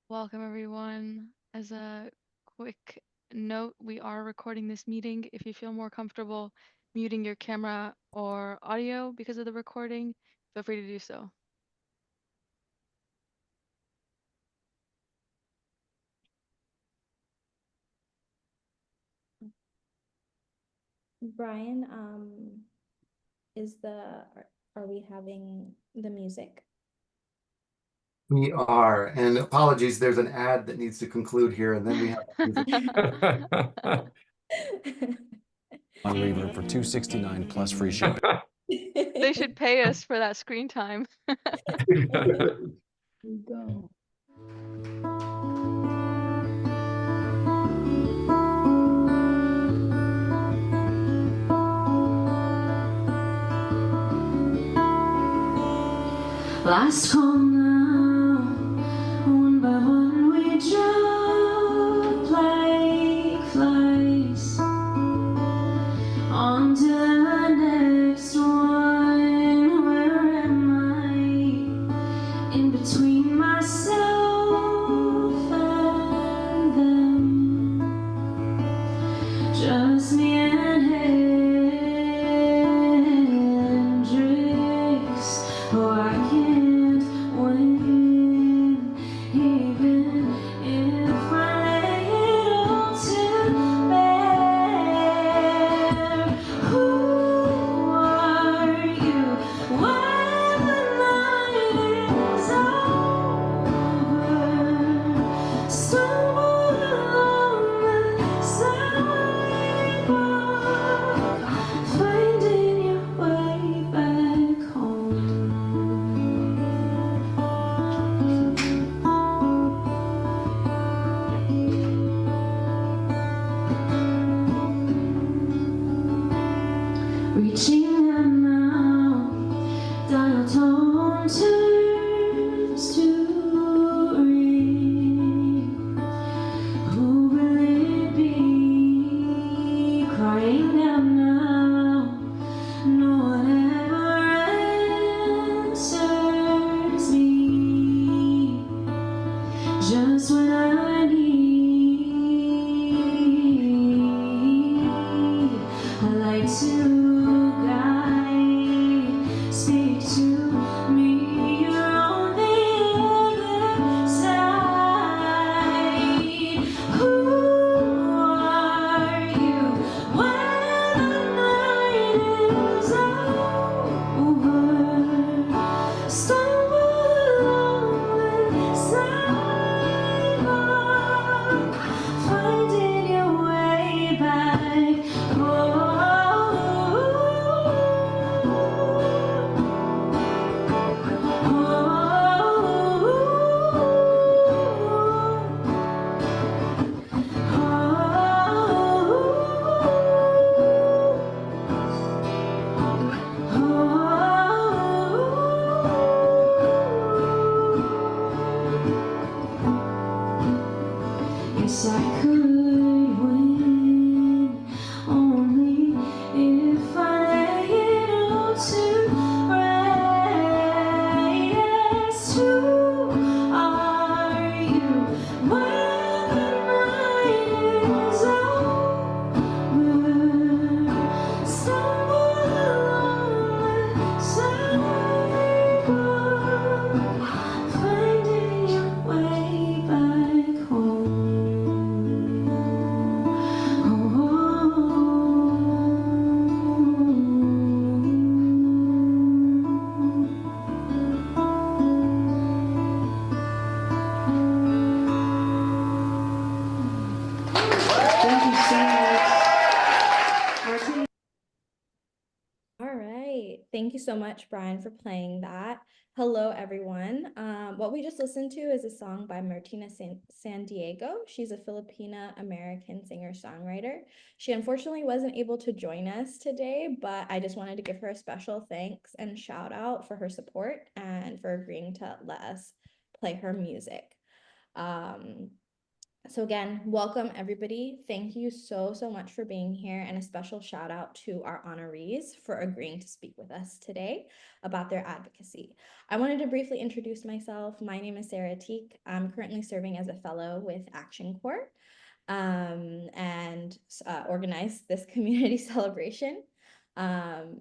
Welcome, everyone. As a quick note, we are recording this meeting. If you feel more comfortable muting your camera or audio because of the recording, feel free to do so. Brian, are we having the music? We are, and apologies, there's an ad that needs to conclude here, and then we have music. On Reverb for $269 plus free shipping. They should pay us for that screen time. Go. Last call now, one by one we drop like flies onto the next one. Where am I? In between myself and them, just me and Hendrix. Oh, I can't win, even if I lay it all to bear. Who are you when the night is over? Stumble along the sidewalk, finding your way back home. Reaching out now, dial tone turns to ring. Who will it be? Crying out now, no one ever answers me. Just when I need a light to guide, speak to me. You're on the other side. Who are you when the night is over? Stumble along the sidewalk, finding your way back home. Yes, I could win, only if I lay it all to rest. Who are you when the night is over? Stumble along the sidewalk, finding your way back home. Thank you so much. All right. Thank you so much, Brian, for playing that. Hello, everyone. What we just listened to is a song by Martina San Diego. She's a Filipina-American singer-songwriter. She unfortunately wasn't able to join us today, but I just wanted to give her a special thanks and shout out for her support and for agreeing to let us play her music. So again, welcome everybody. Thank you so much for being here, and a special shout out to our honorees for agreeing to speak with us today about their advocacy. I wanted to briefly introduce myself. My name is Sarah Teak. I'm currently serving as a fellow with Action Corps and organize this community celebration.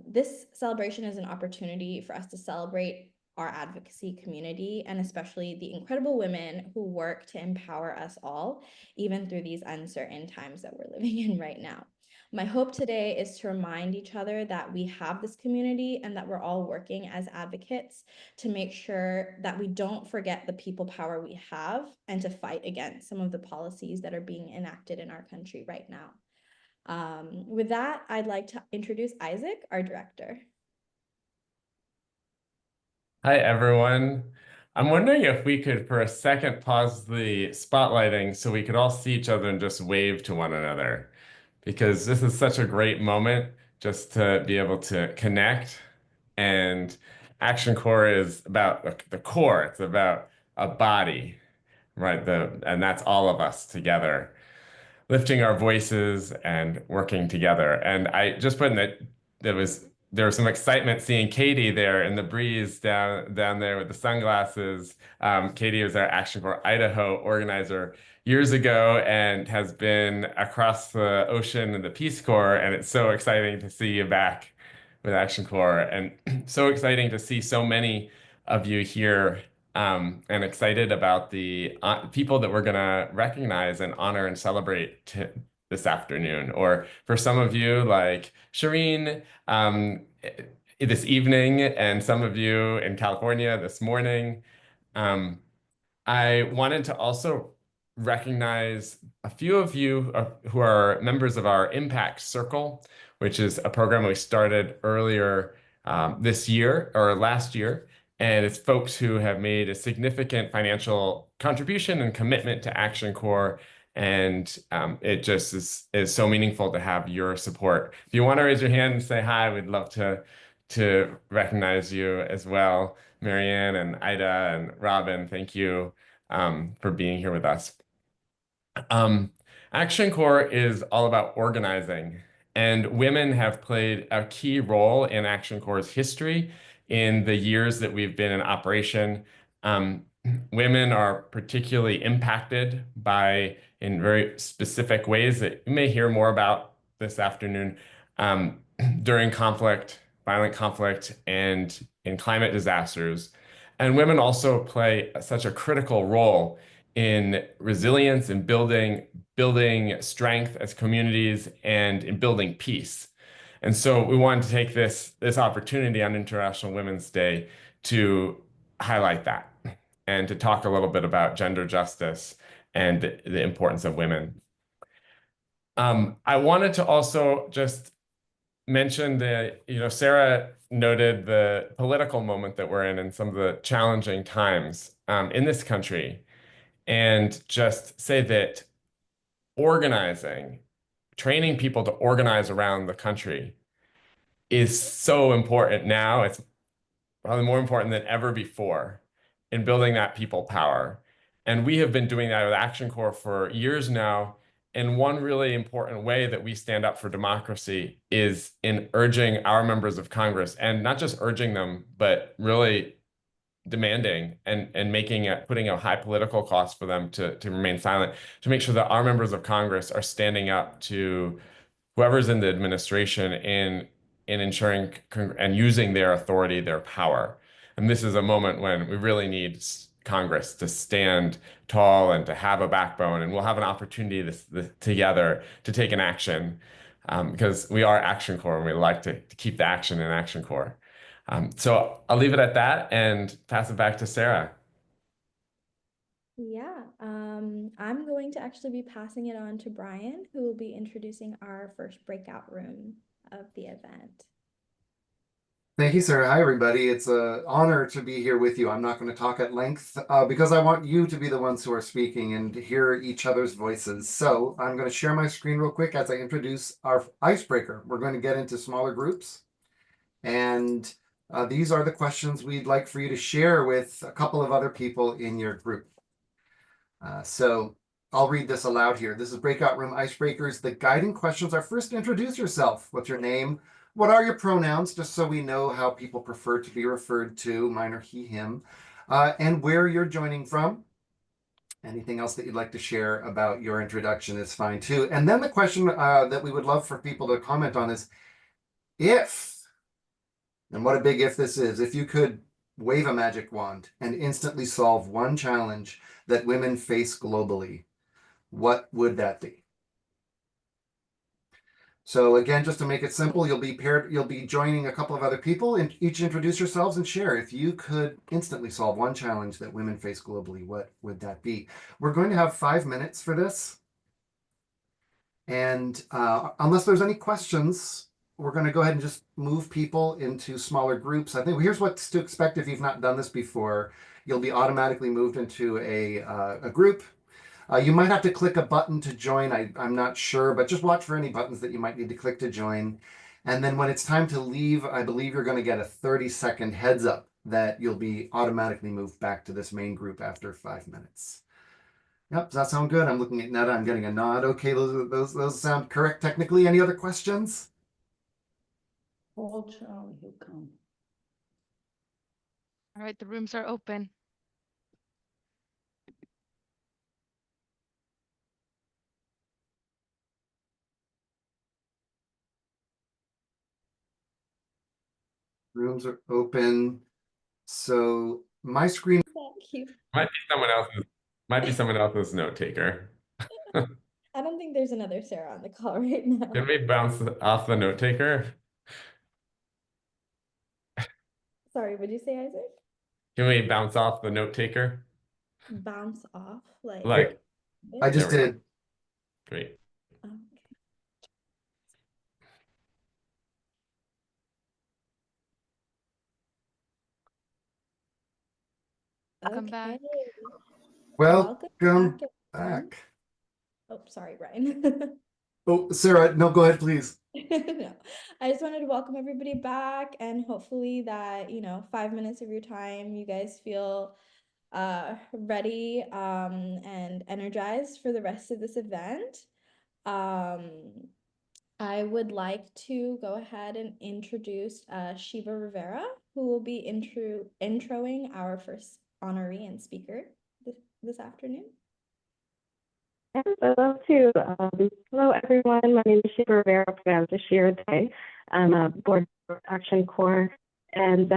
This celebration is an opportunity for us to celebrate our advocacy community, and especially the incredible women who work to empower us all, even through these uncertain times that we're living in right now. My hope today is to remind each other that we have this community and that we're all working as advocates to make sure that we don't forget the people power we have and to fight against some of the policies that are being enacted in our country right now. With that, I'd like to introduce Isaac, our director. Hi, everyone. I'm wondering if we could, for a second, pause the spotlighting so we could all see each other and just wave to one another, because this is such a great moment just to be able to connect. And Action Corps is about the core. It's about a body, right? And that's all of us together, lifting our voices and working together. And I just put in that there was some excitement seeing Katie there in the breeze down there with the sunglasses. Katie was our Action Corps Idaho organizer years ago and has been across the ocean in the Peace Corps. And it's so exciting to see you back with Action Corps, and so exciting to see so many of you here, and excited about the people that we're going to recognize and honor and celebrate this afternoon. Or for some of you, like Shireen, this evening, and some of you in California this morning. I wanted to also recognize a few of you who are members of our Impact Circle, which is a program we started earlier this year or last year. And it's folks who have made a significant financial contribution and commitment to Action Corps. And it just is so meaningful to have your support. If you want to raise your hand and say hi, we'd love to recognize you as well. Marianne and Ida and Robin, thank you for being here with us. Action Corps is all about organizing, and women have played a key role in Action Corps' history in the years that we've been in operation. Women are particularly impacted in very specific ways that you may hear more about this afternoon during conflict, violent conflict, and in climate disasters. And women also play such a critical role in resilience and building strength as communities and in building peace. And so we wanted to take this opportunity on International Women's Day to highlight that and to talk a little bit about gender justice and the importance of women. I wanted to also just mention that, Sarah noted the political moment that we're in and some of the challenging times in this country, and just say that organizing, training people to organize around the country is so important now. It's probably more important than ever before in building that people power. And we have been doing that with Action Corps for years now. And one really important way that we stand up for democracy is in urging our members of Congress, and not just urging them, but really demanding and putting a high political cost for them to remain silent, to make sure that our members of Congress are standing up to whoever's in the administration in ensuring and using their authority, their power. And this is a moment when we really need Congress to stand tall and to have a backbone, and we'll have an opportunity together to take an action because we are Action Corps and we like to keep the action in Action Corps. So I'll leave it at that and pass it back to Sarah. Yeah, I'm going to actually be passing it on to Brian, who will be introducing our first breakout room of the event. Thank you, Sarah. Hi, everybody. It's an honor to be here with you. I'm not going to talk at length because I want you to be the ones who are speaking and to hear each other's voices. So I'm going to share my screen real quick as I introduce our icebreaker. We're going to get into smaller groups. And these are the questions we'd like for you to share with a couple of other people in your group. So I'll read this aloud here. This is Breakout Room Icebreakers. The guiding questions are: first, introduce yourself. What's your name? What are your pronouns? Just so we know how people prefer to be referred to. Mine are he, him. And where you're joining from. Anything else that you'd like to share about your introduction is fine too. And then the question that we would love for people to comment on is if, and what a big if this is, if you could wave a magic wand and instantly solve one challenge that women face globally, what would that be? So again, just to make it simple, you'll be joining a couple of other people, and each introduce yourselves and share. If you could instantly solve one challenge that women face globally, what would that be? We're going to have 5 minutes for this. And unless there's any questions, we're going to go ahead and just move people into smaller groups. I think here's what to expect if you've not done this before. You'll be automatically moved into a group. You might have to click a button to join. I'm not sure, but just watch for any buttons that you might need to click to join. And then when it's time to leave, I believe you're going to get a 30-second heads up that you'll be automatically moved back to this main group after 5 minutes. Yep, does that sound good? I'm looking at Netta. I'm getting a nod. Okay, those sound correct technically. Any other questions? Call Charlie, he'll come. All right, the rooms are open. Rooms are open. So my screen. Thank you. Might be someone else's note taker. I don't think there's another Sarah on the call right now. Can we bounce off the note taker? Sorry, what'd you say, Isaac? Can we bounce off the note taker? Bounce off, Like, I just There we go. did. great. Okay. Welcome back. Okay. Welcome everyone. back. Oh, sorry, Brian. Oh, Sarah, no, go ahead, please. No, I just wanted to welcome everybody back, and hopefully that, 5 minutes of your time, you guys feel ready and energized for the rest of this event. I would like to go ahead and introduce Shiva Rivera, who will be introing our first honoree and speaker this afternoon. Hello too. Hello everyone. My name is Shiva Rivera, pronounced Ashir Day. I'm a board of Action Corps, and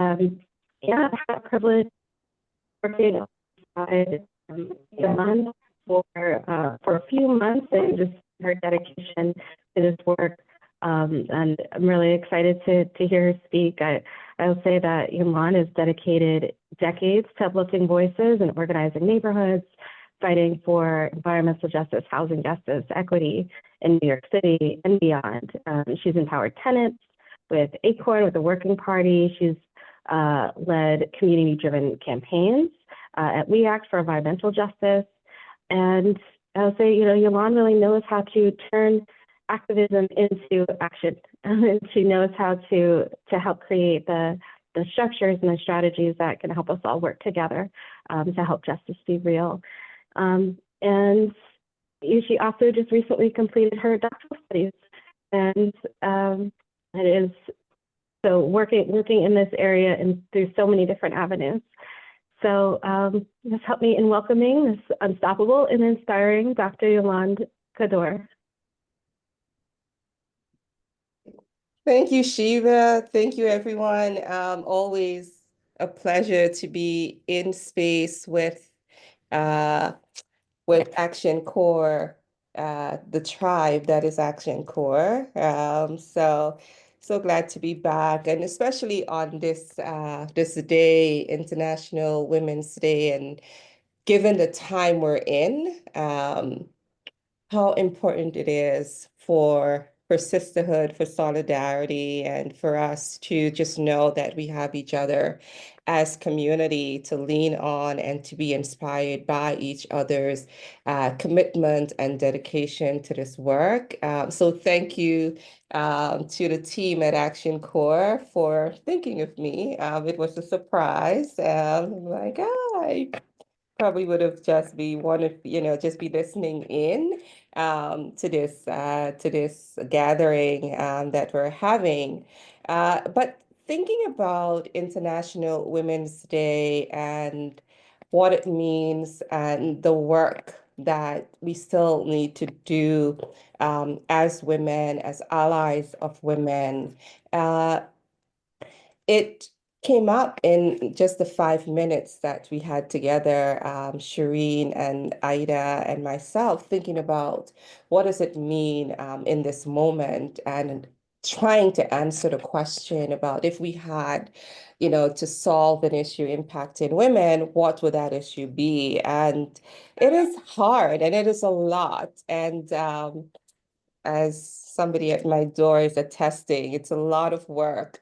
yeah, I've had the privilege of working alongside Yolanda for a few months, and just her dedication to this work. And I'm really excited to hear her speak. I'll say that Yolanda has dedicated decades to uplifting voices and organizing neighborhoods, fighting for environmental justice, housing justice, equity in New York City and beyond. She's empowered tenants with ACORN, with the Working Party. She's led community-driven campaigns at We Act for environmental justice. And I'll say, Yolanda really knows how to turn activism into action. She knows how to help create the structures and the strategies that can help us all work together to help justice be real. And she also just recently completed her doctoral studies, and it is so working in this area and through so many different avenues. So just help me in welcoming this unstoppable and inspiring Dr. Yolanda Kaddour. Thank you, Shiva. Thank you, everyone. Always a pleasure to be in space with Action Corps, the tribe that is Action Corps. So glad to be back, and especially on this day, International Women's Day, and given the time we're in, how important it is for sisterhood, for solidarity, and for us to just know that we have each other as community to lean on and to be inspired by each other's commitment and dedication to this work. So thank you to the team at Action Corps for thinking of me. It was a surprise. I'm like, probably would have just be wanted, just be listening in to this gathering that we're having. But thinking about International Women's Day and what it means and the work that we still need to do as women, as allies of women. It came up in just the 5 minutes that we had together, Shireen and Ida and myself, thinking about what does it mean in this moment and trying to answer the question about if we had, to solve an issue impacting women, what would that issue be? And it is hard and it is a lot. And as somebody at my door is attesting, it's a lot of work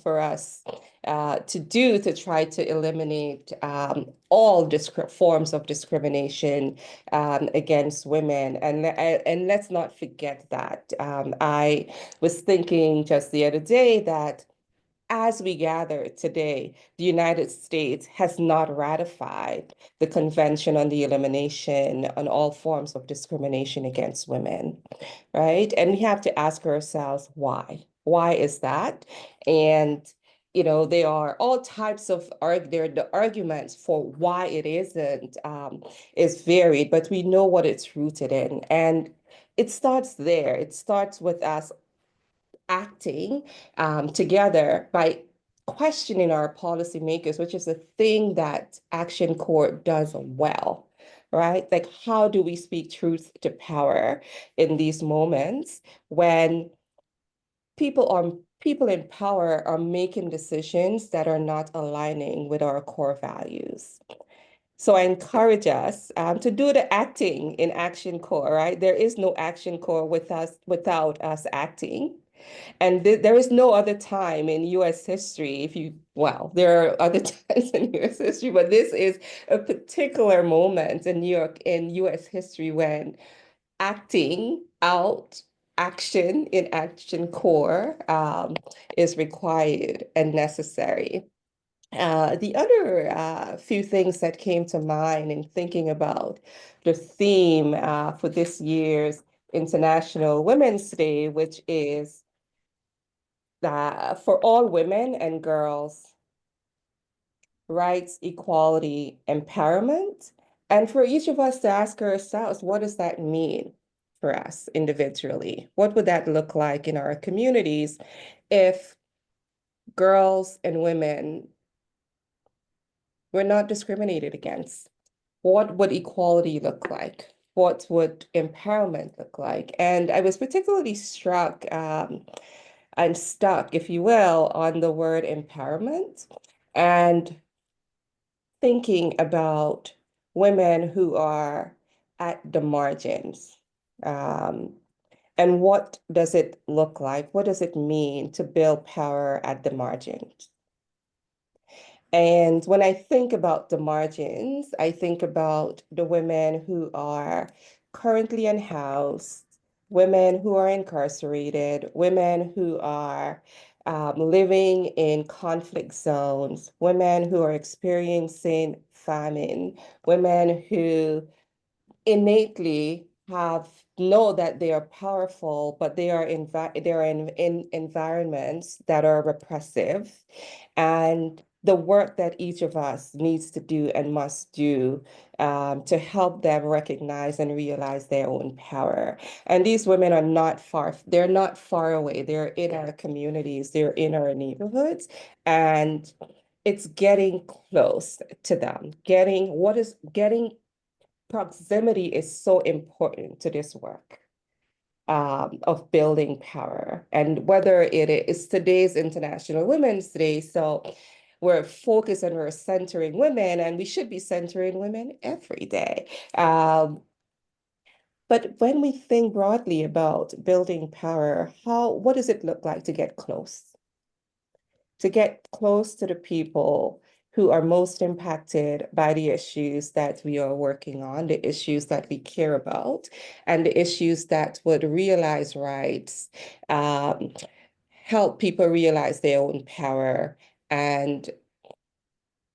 for us to do to try to eliminate all forms of discrimination against women. And let's not forget that. I was thinking just the other day that as we gather today, the United States has not ratified the Convention on the Elimination on all forms of discrimination against women, right? And we have to ask ourselves why. Why is that? And there are all types of the arguments for why it isn't is varied, but we know what it's rooted in. And it starts there. It starts with us acting together by questioning our policymakers, which is a thing that Action Corps does well, right? Like, how do we speak truth to power in these moments when people in power are making decisions that are not aligning with our core values? So I encourage us to do the acting in Action Corps, right? There is no Action Corps without us acting. And there is no other time in US history, there are other times in US history, but this is a particular moment in US history when acting out action in Action Corps is required and necessary. The other few things that came to mind in thinking about the theme for this year's International Women's Day, which is for all women and girls, rights, equality, empowerment, and for each of us to ask ourselves, what does that mean for us individually? What would that look like in our communities if girls and women were not discriminated against? What would equality look like? What would empowerment look like? And I was particularly struck and stuck, if you will, on the word empowerment and thinking about women who are at the margins. And what does it look like? What does it mean to build power at the margins? And when I think about the margins, I think about the women who are currently unhoused, women who are incarcerated, women who are living in conflict zones, women who are experiencing famine, women who innately know that they are powerful, but they are in environments that are repressive. And the work that each of us needs to do and must do to help them recognize and realize their own power. And these women are they're not far away. They're in our communities, they're in our neighborhoods, and it's getting close to them. Proximity is so important to this work of building power. And whether it is today's International Women's Day, so we're focused and we're centering women, and we should be centering women every day. But when we think broadly about building power, what does it look like to get close? To get close to the people who are most impacted by the issues that we are working on, the issues that we care about, and the issues that would realize rights, help people realize their own power, and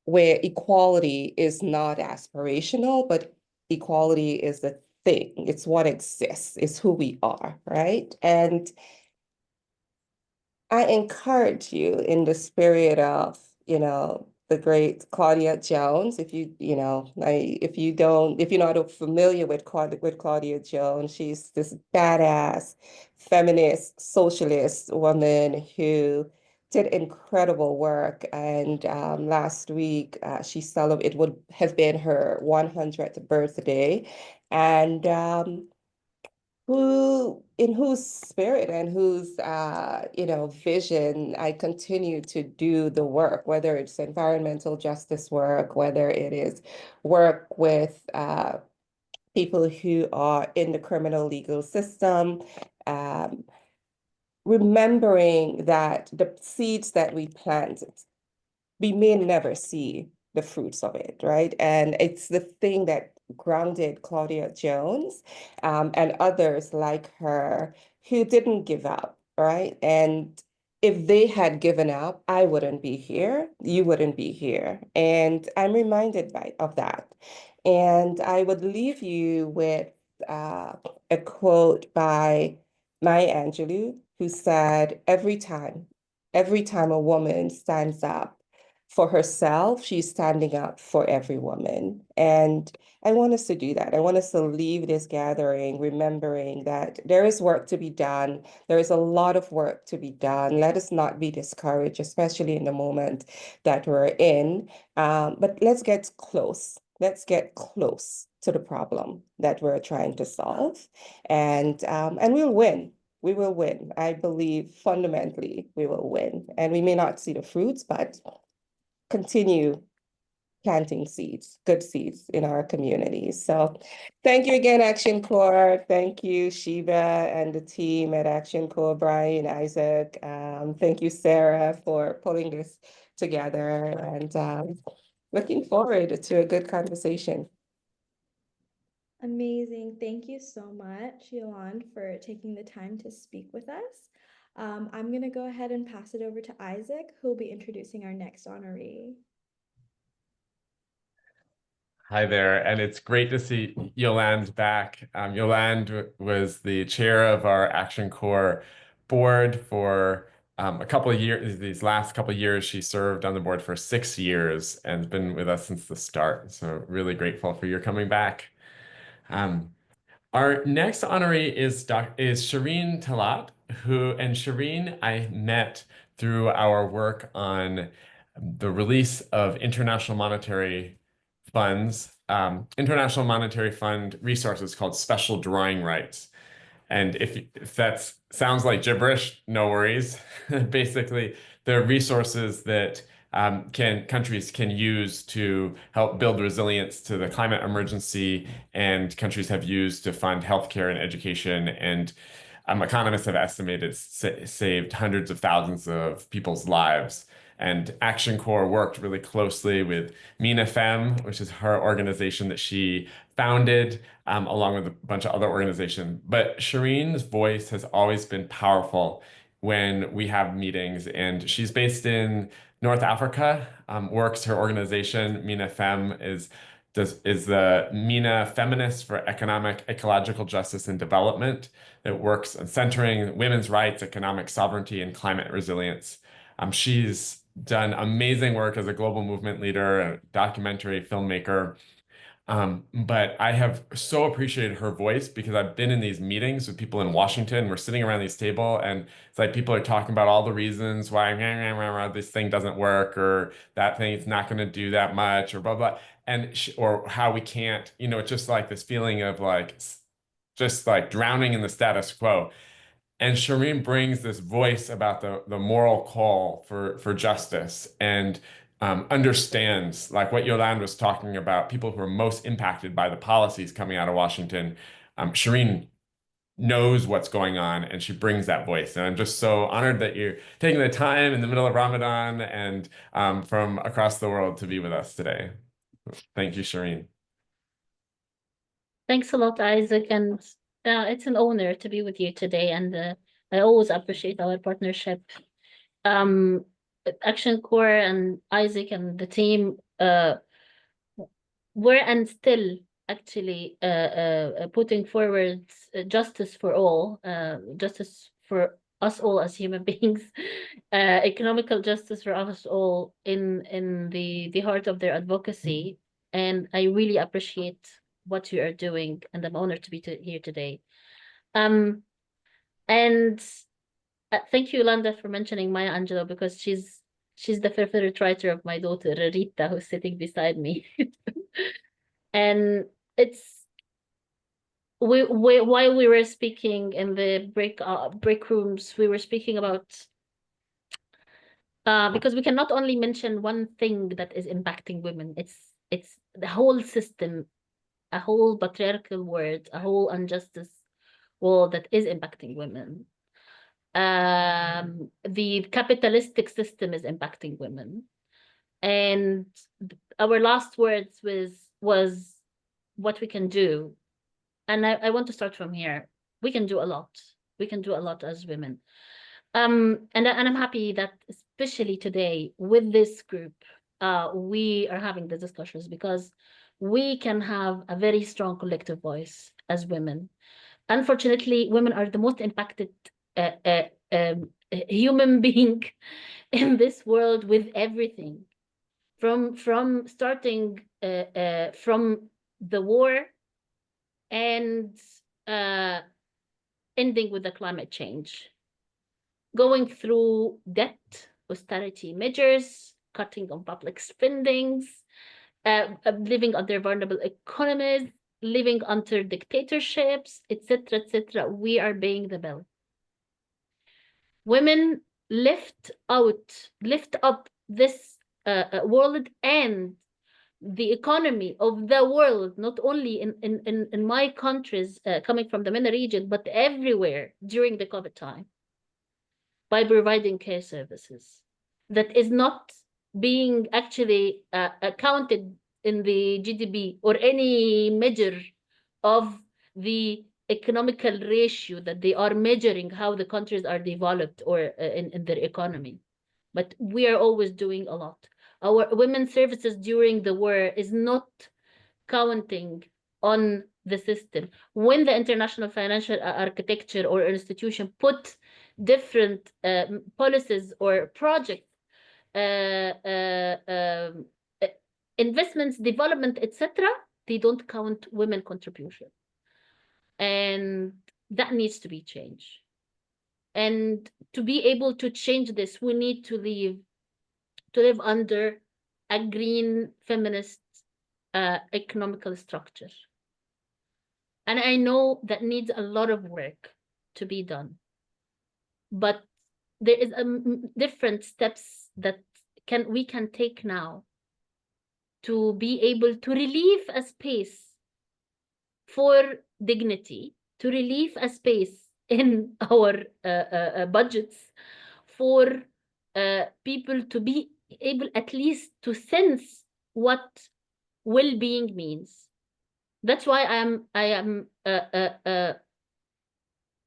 where equality is not aspirational, but equality is the thing. It's what exists. It's who we are, right? And I encourage you in the spirit of, the great Claudia Jones. If you're not familiar with Claudia Jones, she's this badass feminist socialist woman who did incredible work. And last week, it would have been her 100th birthday. And in whose spirit and whose vision I continue to do the work, whether it's environmental justice work, whether it is work with people who are in the criminal legal system, remembering that the seeds that we plant, we may never see the fruits of it, right? And it's the thing that grounded Claudia Jones and others like her who didn't give up, right? And if they had given up, I wouldn't be here, you wouldn't be here. And I'm reminded of that. And I would leave you with a quote by Maya Angelou, who said, every time a woman stands up for herself, she's standing up for every woman. And I want us to do that. I want us to leave this gathering remembering that there is work to be done. There is a lot of work to be done. Let us not be discouraged, especially in the moment that we're in. But let's get close. Let's get close to the problem that we're trying to solve. And we'll win. We will win. I believe fundamentally we will win. And we may not see the fruits, but continue planting seeds, good seeds in our communities. So thank you again, Action Corps. Thank you, Shiva and the team at Action Corps, Brian, Isaac. Thank you, Sarah, for pulling this together, and looking forward to a good conversation. Amazing. Thank you so much, Yolande, for taking the time to speak with us. I'm going to go ahead and pass it over to Isaac, who will be introducing our next honoree. Hi there, and it's great to see Yolande back. Yolande was the chair of our Action Corps board for a couple of years. These last couple of years, she served on the board for 6 years and has been with us since the start. So really grateful for your coming back. Our next honoree is Shireen Talat, and Shireen I met through our work on the release of International Monetary Fund resources called special drawing rights. And if that sounds like gibberish, no worries. Basically, they're resources that countries can use to help build resilience to the climate emergency, and countries have used to fund healthcare and education. And economists have estimated saved hundreds of thousands of people's lives. And Action Corps worked really closely with Mina Femme, which is her organization that she founded, along with a bunch of other organizations. But Shireen's voice has always been powerful when we have meetings, and she's based in North Africa. Her organization, Mina Femme, is the Mina Feminists for Economic, Ecological Justice and Development, that works on centering women's rights, economic sovereignty, and climate resilience. She's done amazing work as a global movement leader, a documentary filmmaker. But I have so appreciated her voice because I've been in these meetings with people in Washington. We're sitting around this table, and it's like people are talking about all the reasons why this thing doesn't work, or that thing is not going to do that much, or blah, blah, or how we can't, it's just like this feeling of just like drowning in the status quo. And Shireen brings this voice about the moral call for justice, and understands, like what Yolande was talking about, people who are most impacted by the policies coming out of Washington. Shireen knows what's going on, and she brings that voice. And I'm just so honored that you're taking the time in the middle of Ramadan and from across the world to be with us today. Thank you, Shireen. Thanks a lot, Isaac, and it's an honor to be with you today, and I always appreciate our partnership. Action Corps and Isaac and the team were and still actually putting forward justice for all, justice for us all as human beings, economical justice for us all in the heart of their advocacy. And I really appreciate what you are doing, and I'm honored to be here today. And thank you, Yolanda, for mentioning Maya Angelou, because she's the favorite writer of my daughter Rita, who's sitting beside me. And it's while we were speaking in the break rooms, we were speaking about because we cannot only mention one thing that is impacting women. It's the whole system, a whole patriarchal world, a whole injustice wall that is impacting women. The capitalistic system is impacting women, and our last words was what we can do. And I want to start from here. We can do a lot. We can do a lot as women. And I'm happy that especially today with this group, we are having the discussions, because we can have a very strong collective voice as women. Unfortunately, women are the most impacted human being in this world, with everything from starting from the war and ending with the climate change, going through debt, austerity measures, cutting on public spendings, living under vulnerable economies, living under dictatorships, etc., etc. We are paying the bill. Women lift up this world and the economy of the world, not only in my countries, coming from the MENA region, but everywhere during the COVID time, by providing care services that is not being actually counted in the GDP or any measure of the economical ratio that they are measuring how the countries are developed or in their economy. But we are always doing a lot. Our women's services during the war is not counting on the system. When the international financial architecture or institution put different policies or projects, investments, development, etc., they don't count women contribution. And that needs to be changed. And to be able to change this, we need to live under a green feminist economical structure. And I know that needs a lot of work to be done. But there is different steps that we can take now to be able to relieve a space for dignity, to relieve a space in our budgets for people to be able at least to sense what well-being means. That's why I am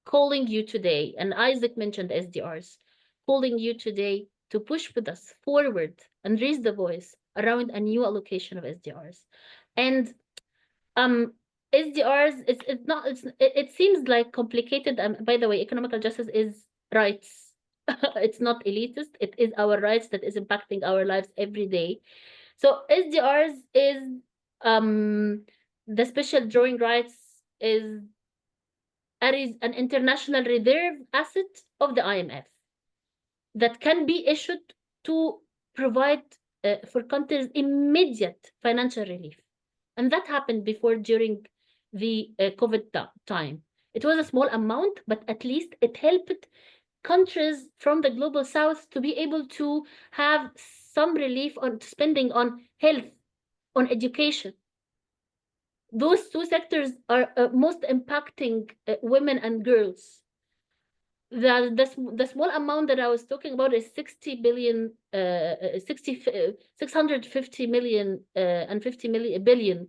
calling you today, and Isaac mentioned SDRs, calling you today to push with us forward and raise the voice around a new allocation of SDRs. And SDRs, it seems like complicated. By the way, economical justice is rights. It's not elitist. It is our rights that is impacting our lives every day. So SDRs is the special drawing rights is an international reserve asset of the IMF that can be issued to provide for countries immediate financial relief. And that happened before during the COVID time. It was a small amount, but at least it helped countries from the global south to be able to have some relief on spending on health, on education. Those two sectors are most impacting women and girls. The small amount that I was talking about is 650 million and $50 billion.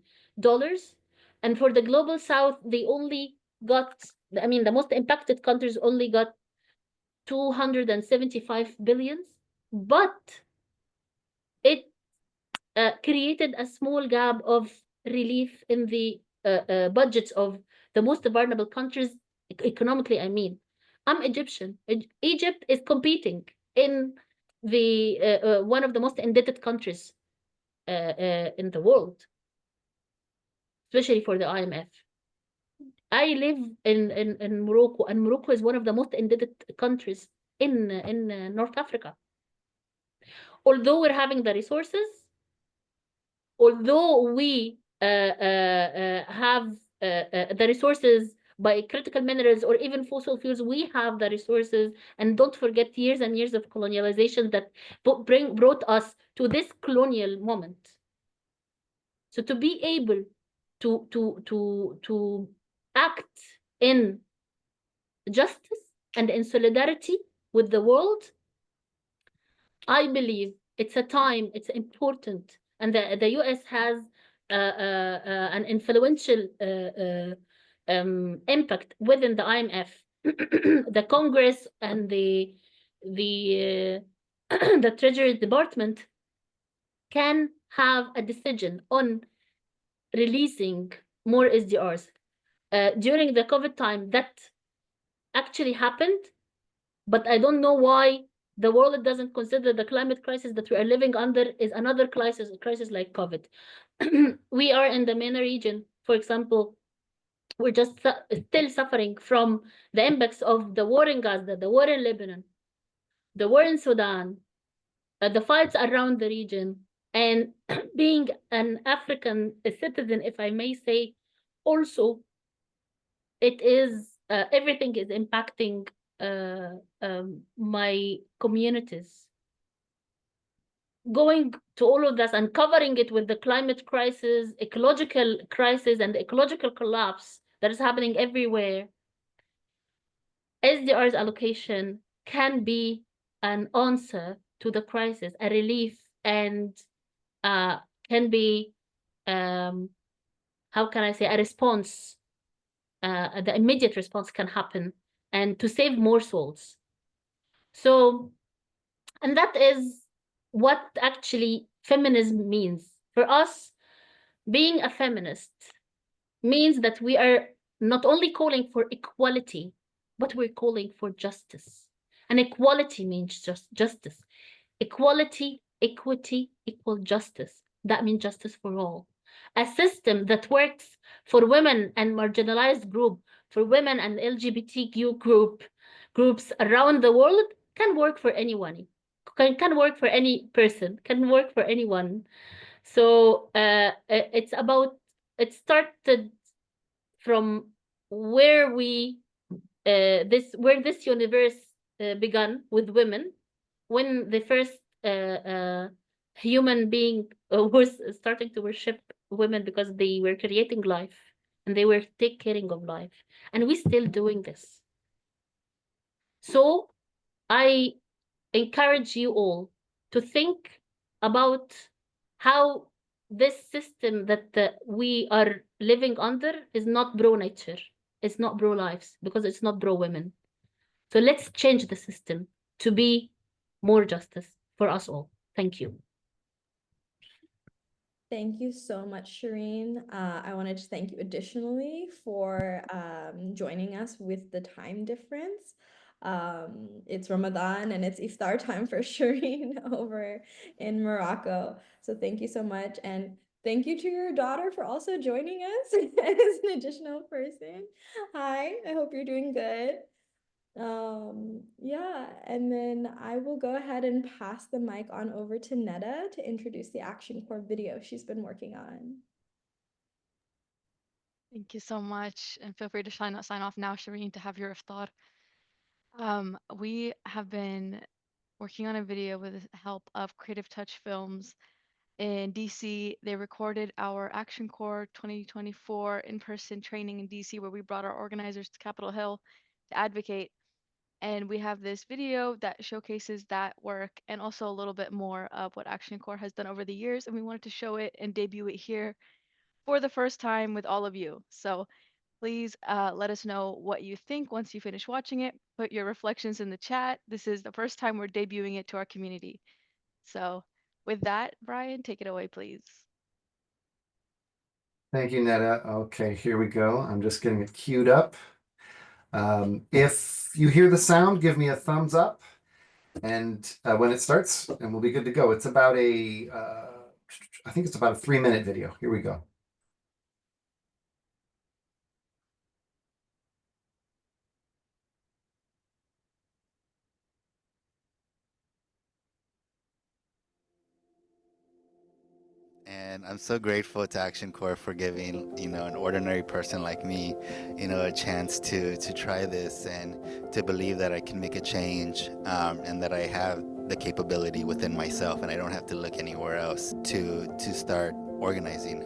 And for the global south, they only got, I mean, the most impacted countries only got 275 billion, but it created a small gap of relief in the budgets of the most vulnerable countries economically. I mean, I'm Egyptian. Egypt is competing in the one of the most indebted countries in the world, especially for the IMF. I live in Morocco, and Morocco is one of the most indebted countries in North Africa. Although we're having the resources, although we have the resources by critical minerals or even fossil fuels, we have the resources. And don't forget years and years of colonialization that brought us to this colonial moment. So to be able to act in justice and in solidarity with the world, I believe it's a time, it's important, and the US has an influential impact within the IMF, the Congress, and the the Treasury Department can have a decision on releasing more SDRs. During the COVID time, that actually happened, but I don't know why the world doesn't consider the climate crisis that we are living under is another crisis, a crisis like COVID. We are in the MENA region, for example. We're just still suffering from the impacts of the war in Gaza, the war in Lebanon, the war in Sudan, the fights around the region. And being an African citizen, if I may say, also, it is everything is impacting my communities. Going to all of this and covering it with the climate crisis, ecological crisis, and ecological collapse that is happening everywhere, SDR's allocation can be an answer to the crisis, a relief, and can be, how can I say, a response. The immediate response can happen and to save more souls. So, and that is what actually feminism means. For us, being a feminist means that we are not only calling for equality, but we're calling for justice. And equality means just justice. Equality, equity, equal justice. That means justice for all. A system that works for women and marginalized group, for women and LGBTQ groups around the world can work for anyone, can work for any person, can work for anyone. So it's about, it started from where we where this universe began with women, when the first human being was starting to worship women because they were creating life and they were taking care of life, and we're still doing this. So I encourage you all to think about how this system that we are living under is not pro nature, it's not pro lives, because it's not pro women. So let's change the system to be more justice for us all. Thank you. Thank you so much, Shireen. I wanted to thank you additionally for joining us with the time difference. It's Ramadan and it's iftar time for Shireen over in Morocco. So thank you so much. And thank you to your daughter for also joining us as an additional person. Hi, I hope you're doing good. Yeah, and then I will go ahead and pass the mic on over to Netta to introduce the Action Core video she's been working on. Thank you so much, and feel free to sign off now, Shireen, to have your iftar. We have been working on a video with the help of Creative Touch Films in DC. They recorded our Action Core 2024 in-person training in DC, where we brought our organizers to Capitol Hill to advocate. And we have this video that showcases that work and also a little bit more of what Action Core has done over the years. And we wanted to show it and debut it here for the first time with all of you. So please let us know what you think once you finish watching it. Put your reflections in the chat. This is the first time we're debuting it to our community. So With that, Brian, take it away, please. Thank you, Netta. Okay, here we go. I'm just getting it queued up. If you hear the sound, give me a thumbs up. And when it starts, and we'll be good to go. It's about I think it's about a 3-minute video. Here we go. And I'm so grateful to Action Corps for giving, an ordinary person like me, a chance to try this and to believe that I can make a change, and that I have the capability within myself, and I don't have to look anywhere else to start organizing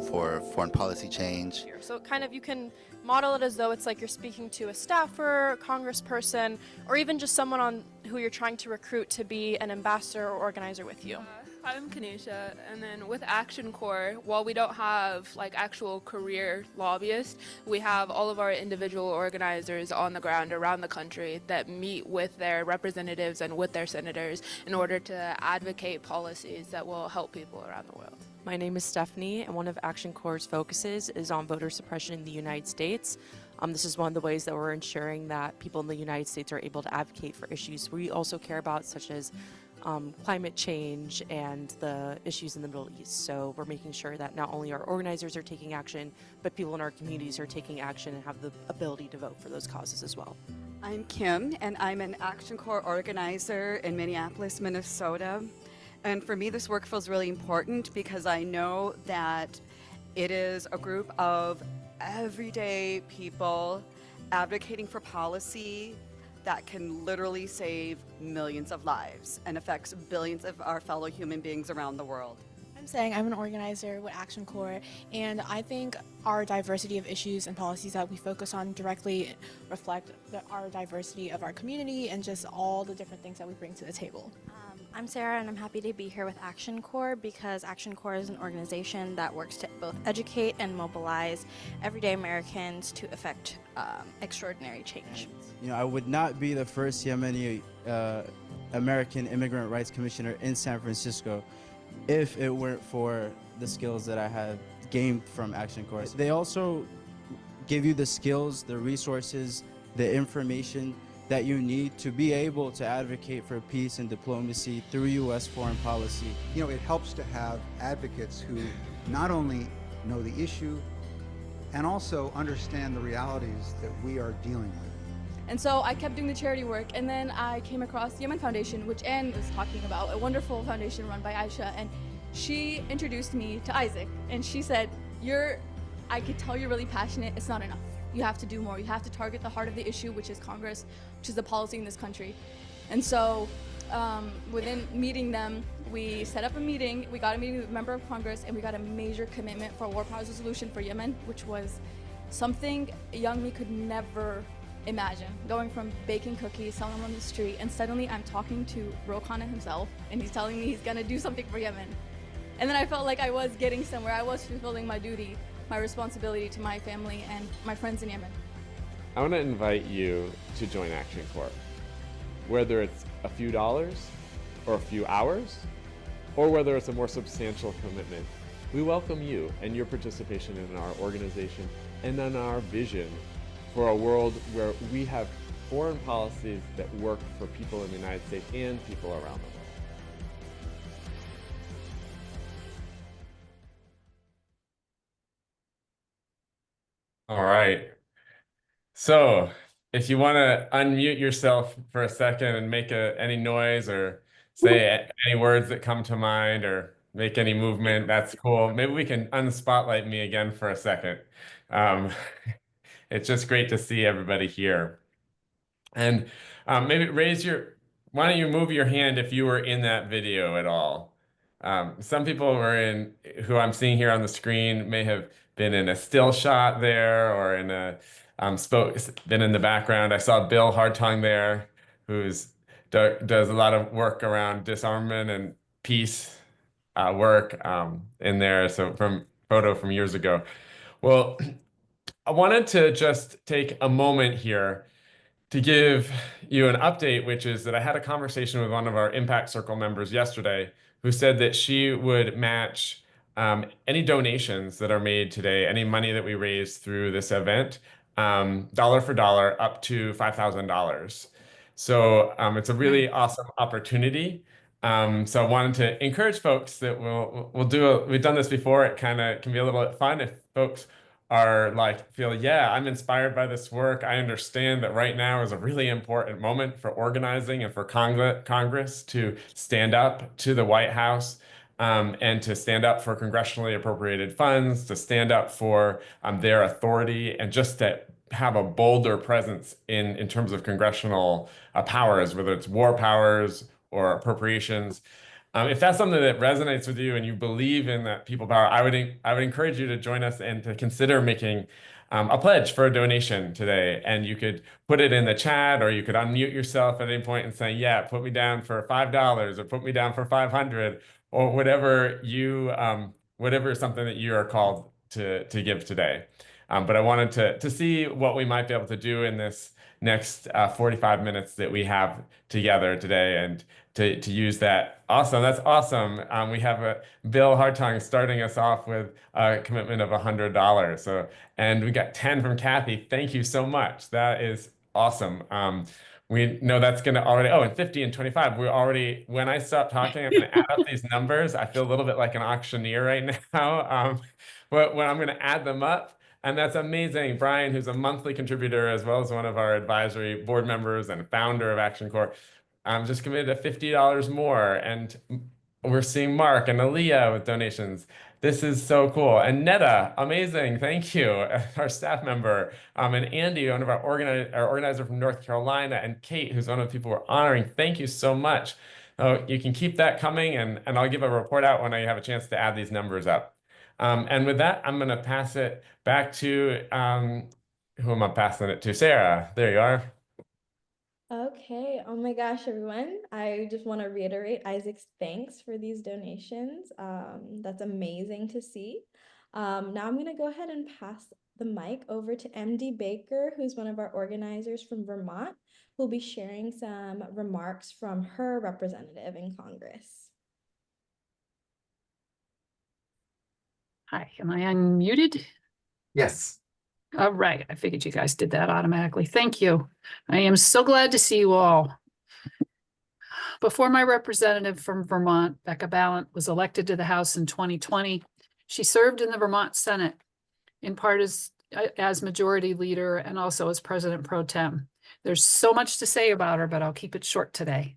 for foreign policy change. So kind of you can model it as though it's like you're speaking to a staffer, a congressperson, or even just someone who you're trying to recruit to be an ambassador or organizer with you. I'm Kanisha, and then with Action Corps, while we don't have like actual career lobbyists, we have all of our individual organizers on the ground around the country that meet with their representatives and with their senators in order to advocate policies that will help people around the world. My name is Stephanie, and one of Action Corps' focuses is on voter suppression in the United States. This is one of the ways that we're ensuring that people in the United States are able to advocate for issues we also care about, such as climate change and the issues in the Middle East. So we're making sure that not only our organizers are taking action, but people in our communities are taking action and have the ability to vote for those causes as well. I'm Kim, and I'm an Action Corps organizer in Minneapolis, Minnesota. And for me, this work feels really important because I know that it is a group of everyday people advocating for policy that can literally save millions of lives and affects billions of our fellow human beings around the world. I'm saying I'm an organizer with Action Corps, and I think our diversity of issues and policies that we focus on directly reflect our diversity of our community and just all the different things that we bring to the table. I'm Sarah, and I'm happy to be here with Action Corps because Action Corps is an organization that works to both educate and mobilize everyday Americans to effect extraordinary change. I would not be the first Yemeni American Immigrant Rights Commissioner in San Francisco if it weren't for the skills that I have gained from Action Corps. They also give you the skills, the resources, the information that you need to be able to advocate for peace and diplomacy through U.S. foreign policy. It helps to have advocates who not only know the issue and also understand the realities that we are dealing with. And so I kept doing the charity work, and then I came across the Yemen Foundation, which Anne was talking about, a wonderful foundation run by Aisha, and she introduced me to Isaac, and she said, I could tell you're really passionate, it's not enough. You have to do more. You have to target the heart of the issue, which is Congress, which is the policy in this country. And so within meeting them, we set up a meeting. We got a meeting with a member of Congress, and we got a major commitment for a war powers resolution for Yemen, which was something young me could never imagine. Going from baking cookies, selling them on the street, and suddenly I'm talking to Ro-Khanna himself, and he's telling me he's gonna do something for Yemen. And then I felt like I was getting somewhere. I was fulfilling my duty, my responsibility to my family and my friends in Yemen. I want to invite you to join Action Corps. Whether it's a few dollars or a few hours, or whether it's a more substantial commitment, we welcome you and your participation in our organization and in our vision for a world where we have foreign policies that work for people in the United States and people around the world. All right. So if you want to unmute yourself for a second and make any noise or say any words that come to mind or make any movement, that's cool. Maybe we can unspotlight me again for a second. It's just great to see everybody here. And maybe why don't you move your hand if you were in that video at all? Some people who I'm seeing here on the screen may have been in a still shot there or in a been in the background. I saw Bill Hartung there, does a lot of work around disarmament and peace work in there. So photo from years ago. Well, I wanted to just take a moment here to give you an update, which is that I had a conversation with one of our Impact Circle members yesterday who said that she would match any donations that are made today, any money that we raise through this event, dollar for dollar, up to $5,000. So it's a really awesome opportunity. So I wanted to encourage folks that we've done this before. It kind of can be a little bit fun if folks are like, yeah, I'm inspired by this work. I understand that right now is a really important moment for organizing and for Congress to stand up to the White House and to stand up for congressionally appropriated funds, to stand up for their authority, and just to have a bolder presence in terms of congressional powers, whether it's war powers or appropriations. If that's something that resonates with you and you believe in that people power, I would encourage you to join us and to consider making a pledge for a donation today. And you could put it in the chat, or you could unmute yourself at any point and say, yeah, put me down for $5 or put me down for 500 or whatever is something that you are called to give today. But I wanted to see what we might be able to do in this next 45 minutes that we have together today, and to use that. Awesome. That's awesome. We have Bill Hartung starting us off with a commitment of $100. So, and we got 10 from Kathy. Thank you so much. That is awesome. We know that's going to already, and 50 and 25. When I stop talking, I'm going to add up these numbers. I feel a little bit like an auctioneer right now. But when I'm going to add them up, and that's amazing. Brian, who's a monthly contributor, as well as one of our advisory board members and founder of Action Corps, just committed to $50 more. And we're seeing Mark and Aaliyah with donations. This is so cool. And Netta, amazing. Thank you, our staff member. And Andy, one of our organizer from North Carolina, and Kate, who's one of the people we're honoring. Thank you so much. You can keep that coming, and I'll give a report out when I have a chance to add these numbers up. And with that, I'm going to pass it back to, who am I passing it to? Sarah, there you are. Okay, oh my gosh, everyone. I just want to reiterate Isaac's thanks for these donations. That's amazing to see. Now I'm going to go ahead and pass the mic over to MD Baker, who's one of our organizers from Vermont, who'll be sharing some remarks from her representative in Congress. Hi, am I unmuted? Yes. All right, I figured you guys did that automatically. Thank you. I am so glad to see you all. Before my representative from Vermont, Becca Balint, was elected to the House in 2020, she served in the Vermont Senate, in part as majority leader and also as president pro tem. There's so much to say about her, but I'll keep it short today.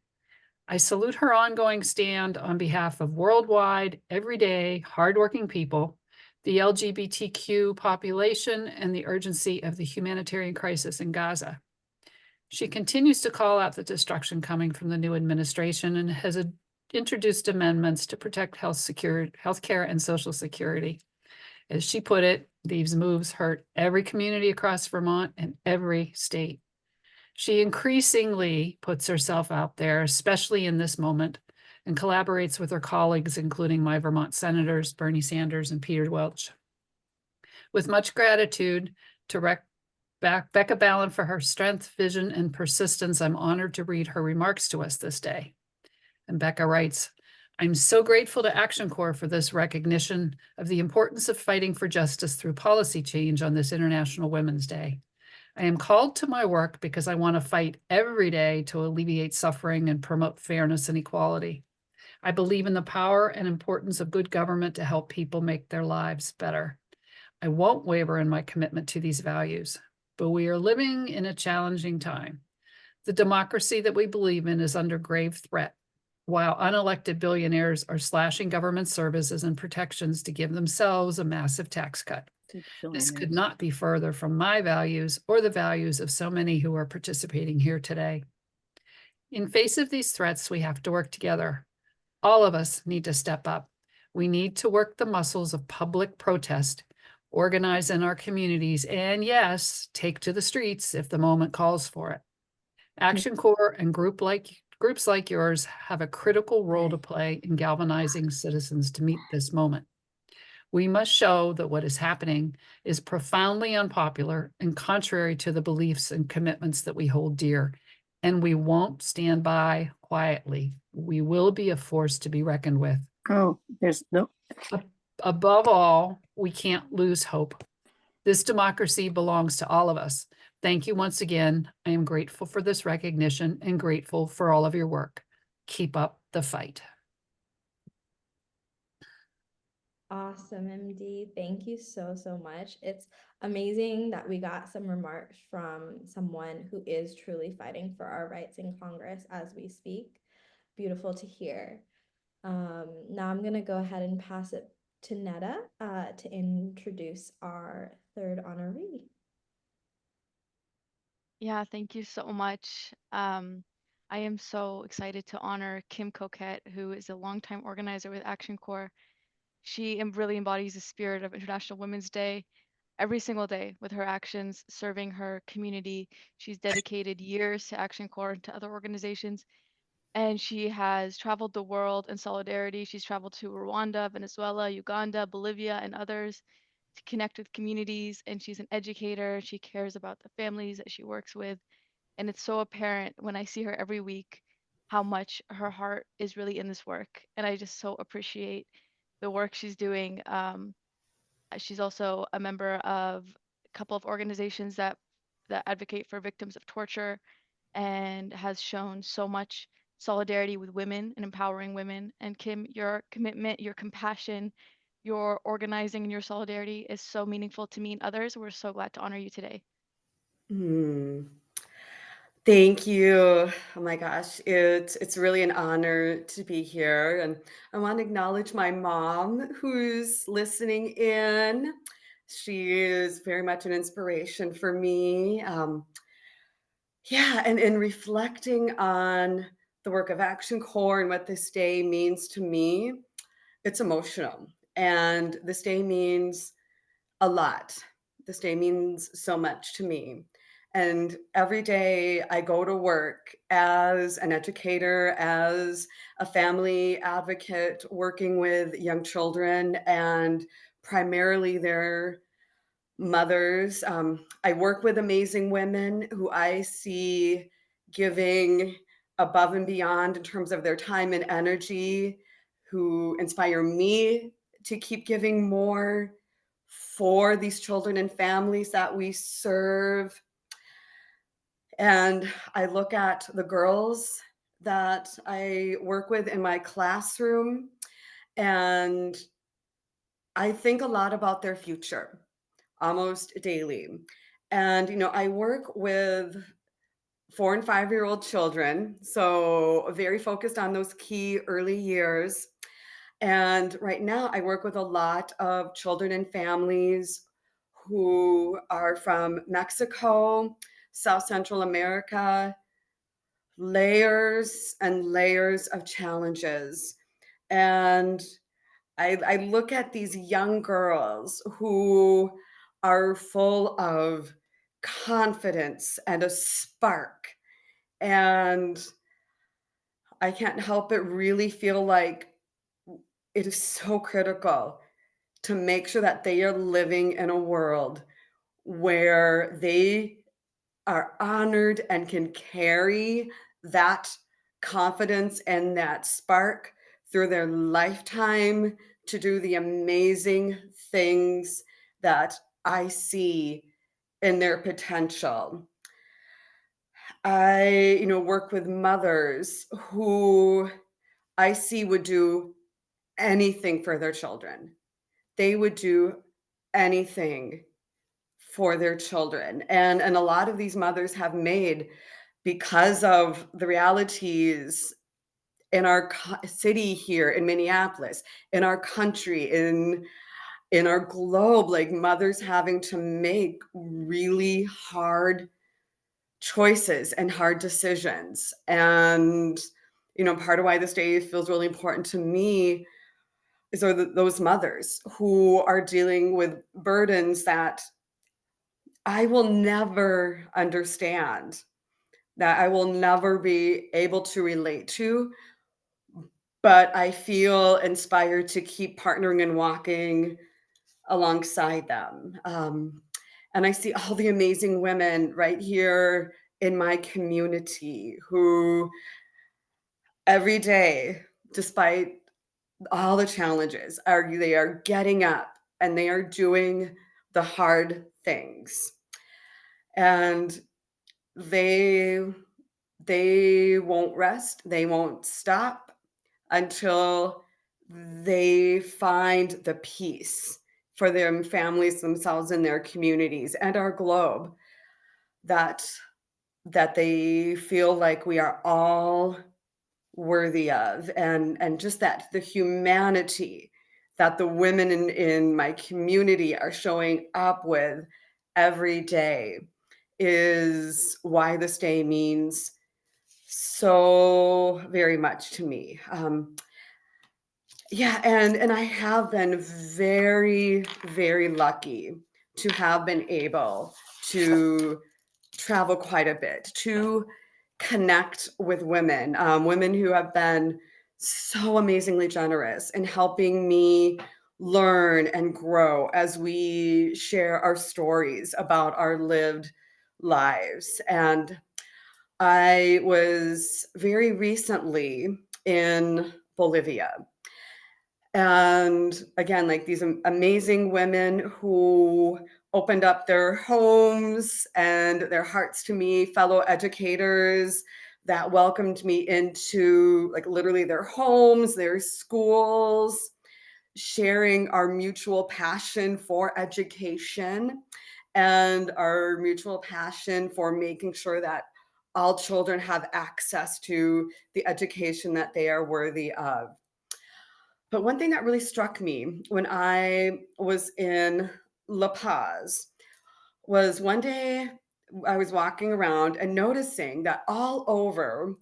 I salute her ongoing stand on behalf of worldwide, everyday, hardworking people, the LGBTQ population, and the urgency of the humanitarian crisis in Gaza. She continues to call out the destruction coming from the new administration and has introduced amendments to protect healthcare and Social Security. As she put it, these moves hurt every community across Vermont and every state. She increasingly puts herself out there, especially in this moment, and collaborates with her colleagues, including my Vermont senators, Bernie Sanders and Peter Welch. With much gratitude to Becca Balint for her strength, vision, and persistence, I'm honored to read her remarks to us this day. And Becca writes, I'm so grateful to Action Corps for this recognition of the importance of fighting for justice through policy change on this International Women's Day. I am called to my work because I want to fight every day to alleviate suffering and promote fairness and equality. I believe in the power and importance of good government to help people make their lives better. I won't waver in my commitment to these values, but we are living in a challenging time. The democracy that we believe in is under grave threat, while unelected billionaires are slashing government services and protections to give themselves a massive tax cut. This could not be further from my values or the values of so many who are participating here today. In face of these threats, we have to work together. All of us need to step up. We need to work the muscles of public protest, organize in our communities, and yes, take to the streets if the moment calls for it. Action Corps and groups like yours have a critical role to play in galvanizing citizens to meet this moment. We must show that what is happening is profoundly unpopular and contrary to the beliefs and commitments that we hold dear, and we won't stand by quietly We will be a force to be reckoned with. Oh, there's no. Above all, we can't lose hope. This democracy belongs to all of us. Thank you once again. I am grateful for this recognition and grateful for all of your work. Keep up the fight. Awesome, MD. Thank you so, so much. It's amazing that we got some remarks from someone who is truly fighting for our rights in Congress as we speak. Beautiful to hear. Now I'm going to go ahead and pass it to Netta to introduce our third honoree. Yeah, thank you so much. I am so excited to honor Kim Coquette, who is a longtime organizer with Action Corps. She really embodies the spirit of International Women's Day every single day with her actions, serving her community. She's dedicated years to Action Corps and to other organizations, and she has traveled the world in solidarity. She's traveled to Rwanda, Venezuela, Uganda, Bolivia, and others to connect with communities, and she's an educator. She cares about the families that she works with, and it's so apparent when I see her every week how much her heart is really in this work, and I just so appreciate the work she's doing. She's also a member of a couple of organizations that advocate for victims of torture and has shown so much solidarity with women and empowering women. And Kim, your commitment, your compassion, your organizing and your solidarity is so meaningful to me and others. We're so glad to honor you today. Thank you. Oh my gosh, it's really an honor to be here, and I want to acknowledge my mom who's listening in. She is very much an inspiration for me. Yeah, and in reflecting on the work of Action Corps and what this day means to me, it's emotional, and this day means a lot. This day means so much to me. And every day I go to work as an educator, as a family advocate, working with young children and primarily their mothers. I work with amazing women who I see giving above and beyond in terms of their time and energy, who inspire me to keep giving more for these children and families that we serve. And I look at the girls that I work with in my classroom, and I think a lot about their future almost daily. And, I work with 4 and 5-year-old children, so very focused on those key early years. And right now, I work with a lot of children and families who are from Mexico, South Central America, layers and layers of challenges. And I look at these young girls who are full of confidence and a spark. And I can't help but really feel like it is so critical to make sure that they are living in a world where they are honored and can carry that confidence and that spark through their lifetime to do the amazing things that I see in their potential. I, work with mothers who I see would do anything for their children. They would do anything for their children. And a lot of these mothers have made, because of the realities in our city here in Minneapolis, in our country, in our globe, like mothers having to make really hard choices and hard decisions. And, part of why this day feels really important to me is those mothers who are dealing with burdens that I will never understand, that I will never be able to relate to, but I feel inspired to keep partnering and walking alongside them. And I see all the amazing women right here in my community who every day, despite all the challenges, they are getting up and they are doing the hard things. And they won't rest, they won't stop until they find the peace for their families, themselves, and their communities, and our globe, that they feel like we are all worthy of, and just that the humanity that the women in my community are showing up with every day is why this day means so very much to me. Yeah, and I have been very, very lucky to have been able to travel quite a bit, to connect with women, women who have been so amazingly generous in helping me learn and grow as we share our stories about our lived lives. And I was very recently in Bolivia. And again, like these amazing women who opened up their homes and their hearts to me, fellow educators that welcomed me into like literally their homes, their schools, sharing our mutual passion for education and our mutual passion for making sure that all children have access to the education that they are worthy of. But one thing that really struck me when I was in La Paz was one day I was walking around and noticing that all over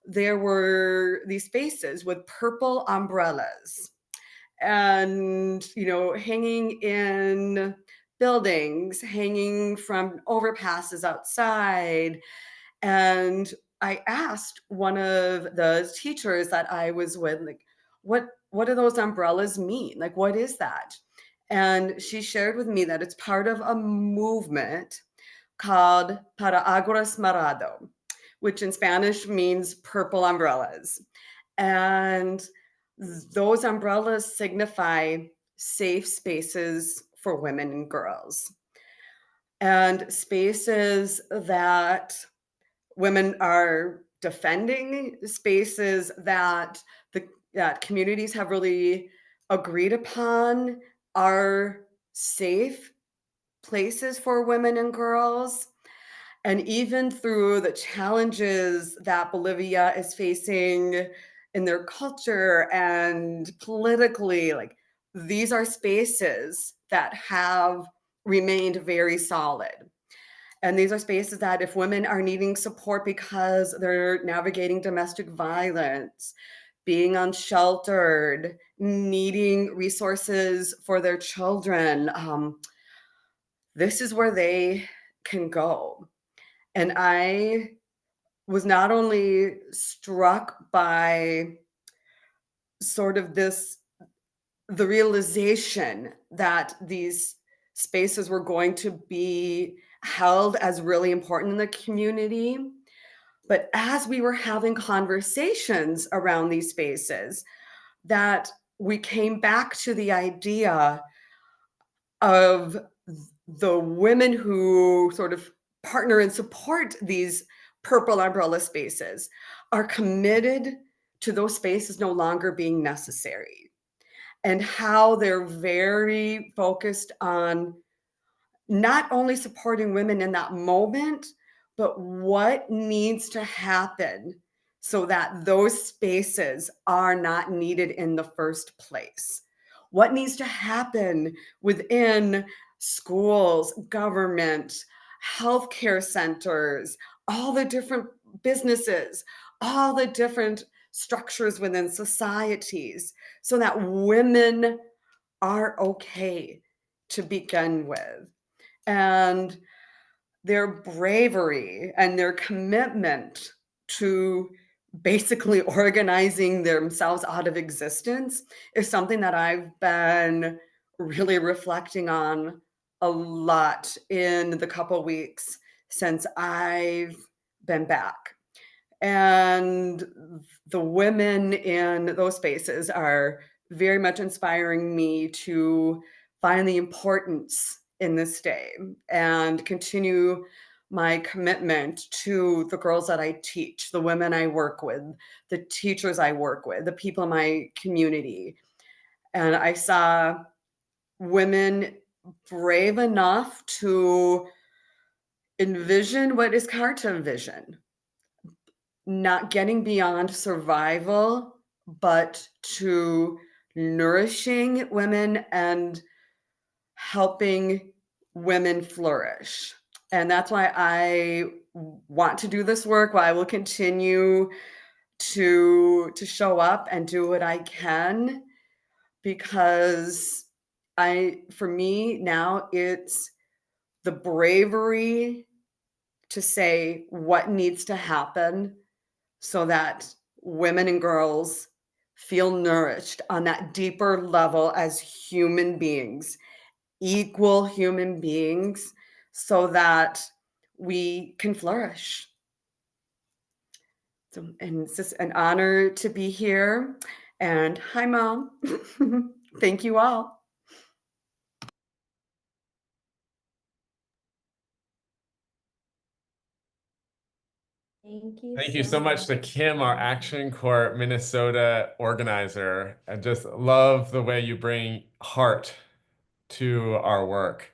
there were these spaces with purple umbrellas and, hanging in buildings, hanging from overpasses outside. And I asked one of the teachers that I was with, like, what do those umbrellas mean? Like, what is that? And she shared with me that it's part of a movement called Paraguas Morado, which in Spanish means purple umbrellas. And those umbrellas signify safe spaces for women and girls, and spaces that women are defending, spaces that that communities have really agreed upon are safe places for women and girls. And even through the challenges that Bolivia is facing in their culture and politically, like these are spaces that have remained very solid. And these are spaces that if women are needing support because they're navigating domestic violence, being unsheltered, needing resources for their children, this is where they can go. And I was not only struck by sort of the realization that these spaces were going to be held as really important in the community, but as we were having conversations around these spaces, that we came back to the idea of the women who sort of partner and support these purple umbrella spaces are committed to those spaces no longer being necessary, and how they're very focused on not only supporting women in that moment, but what needs to happen so that those spaces are not needed in the first place. What needs to happen within schools, government, healthcare centers, all the different businesses, all the different structures within societies, so that women are okay to begin with. And their bravery and their commitment to basically organizing themselves out of existence is something that I've been really reflecting on a lot in the couple weeks since I've been back. And the women in those spaces are very much inspiring me to find the importance in this day and continue my commitment to the girls that I teach, the women I work with, the teachers I work with, the people in my community. And I saw women brave enough to envision what is hard to envision, not getting beyond survival, but to nourishing women and helping women flourish. And that's why I want to do this work, why I will continue to show up and do what I can, because for me now, it's the bravery to say what needs to happen so that women and girls feel nourished on that deeper level as human beings, equal human beings, so that we can flourish. So, and it's just an honor to be here. And hi, Mom. Thank you all. Thank you so much to Kim, our Action Corps Minnesota organizer. I just love the way you bring heart to our work.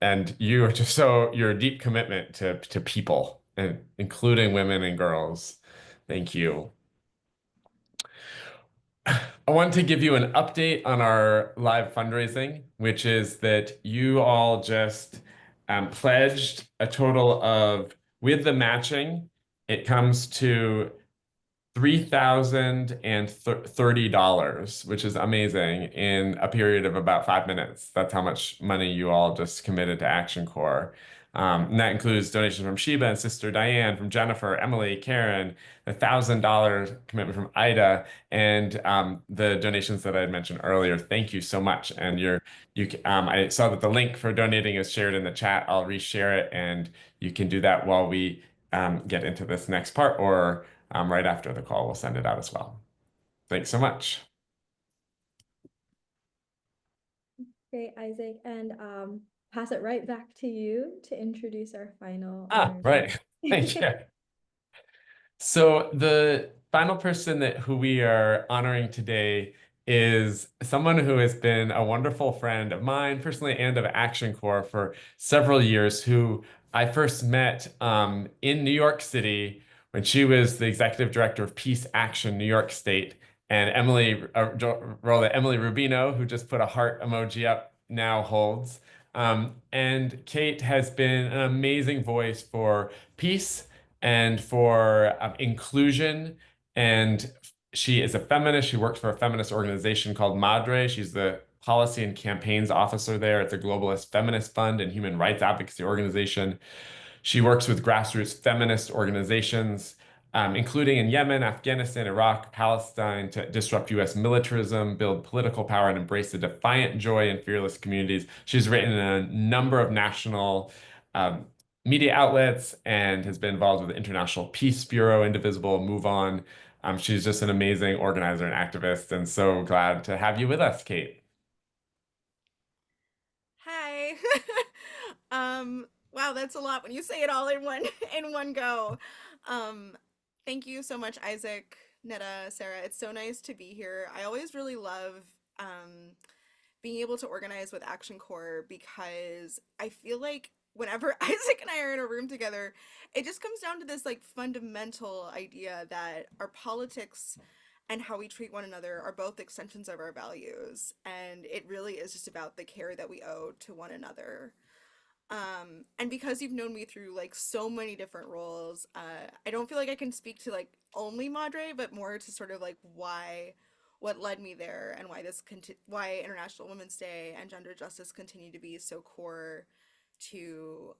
And you are just your deep commitment to people, and including women and girls. Thank you. I want to give you an update on our live fundraising, which is that you all just pledged a total of, with the matching, it comes to $3,030, which is amazing, in a period of about 5 minutes. That's how much money you all just committed to Action Corps. And that includes donations from Sheba and Sister Diane, from Jennifer, Emily, Karen, the $1,000 commitment from Ida, and the donations that I had mentioned earlier. Thank you so much. And I saw that the link for donating is shared in the chat. I'll reshare it, and you can do that while we get into this next part, or right after the call, we'll send it out as well. Thanks so much. Great, Isaac. And pass it right back to you to introduce our final. Right. Thank you. So the final person who we are honoring today is someone who has been a wonderful friend of mine personally and of Action Corps for several years, who I first met in New York City when she was the executive director of Peace Action New York State, and Emily Rubino, who just put a heart emoji up, now holds. And Kate has been an amazing voice for peace and for inclusion. And she is a feminist. She works for a feminist organization called Madre. She's the policy and campaigns officer there at the Globalist Feminist Fund and human rights advocacy organization. She works with grassroots feminist organizations, including in Yemen, Afghanistan, Iraq, Palestine, to disrupt U.S. militarism, build political power, and embrace the defiant joy and fearless communities. She's written in a number of national media outlets and has been involved with the International Peace Bureau, Indivisible, Move On. She's just an amazing organizer and activist, and so glad to have you with us, Kate. Hi. Wow, that's a lot when you say it all in one go. Thank you so much, Isaac, Netta, Sarah. It's so nice to be here. I always really love being able to organize with Action Corps, because I feel like whenever Isaac and I are in a room together, it just comes down to this like fundamental idea that our politics and how we treat one another are both extensions of our values. And it really is just about the care that we owe to one another. And because you've known me through like so many different roles, I don't feel like I can speak to like only Madre, but more to sort of like what led me there, and why International Women's Day and gender justice continue to be so core to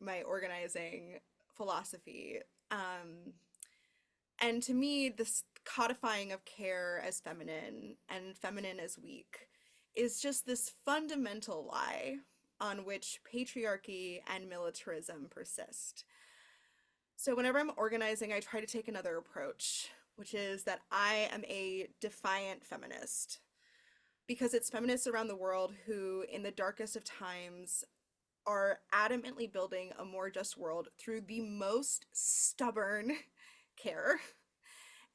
my organizing philosophy. And to me, this codifying of care as feminine and feminine as weak is just this fundamental lie. on which patriarchy and militarism persist. So whenever I'm organizing, I try to take another approach, which is that I am a defiant feminist, because it's feminists around the world who, in the darkest of times, are adamantly building a more just world through the most stubborn care.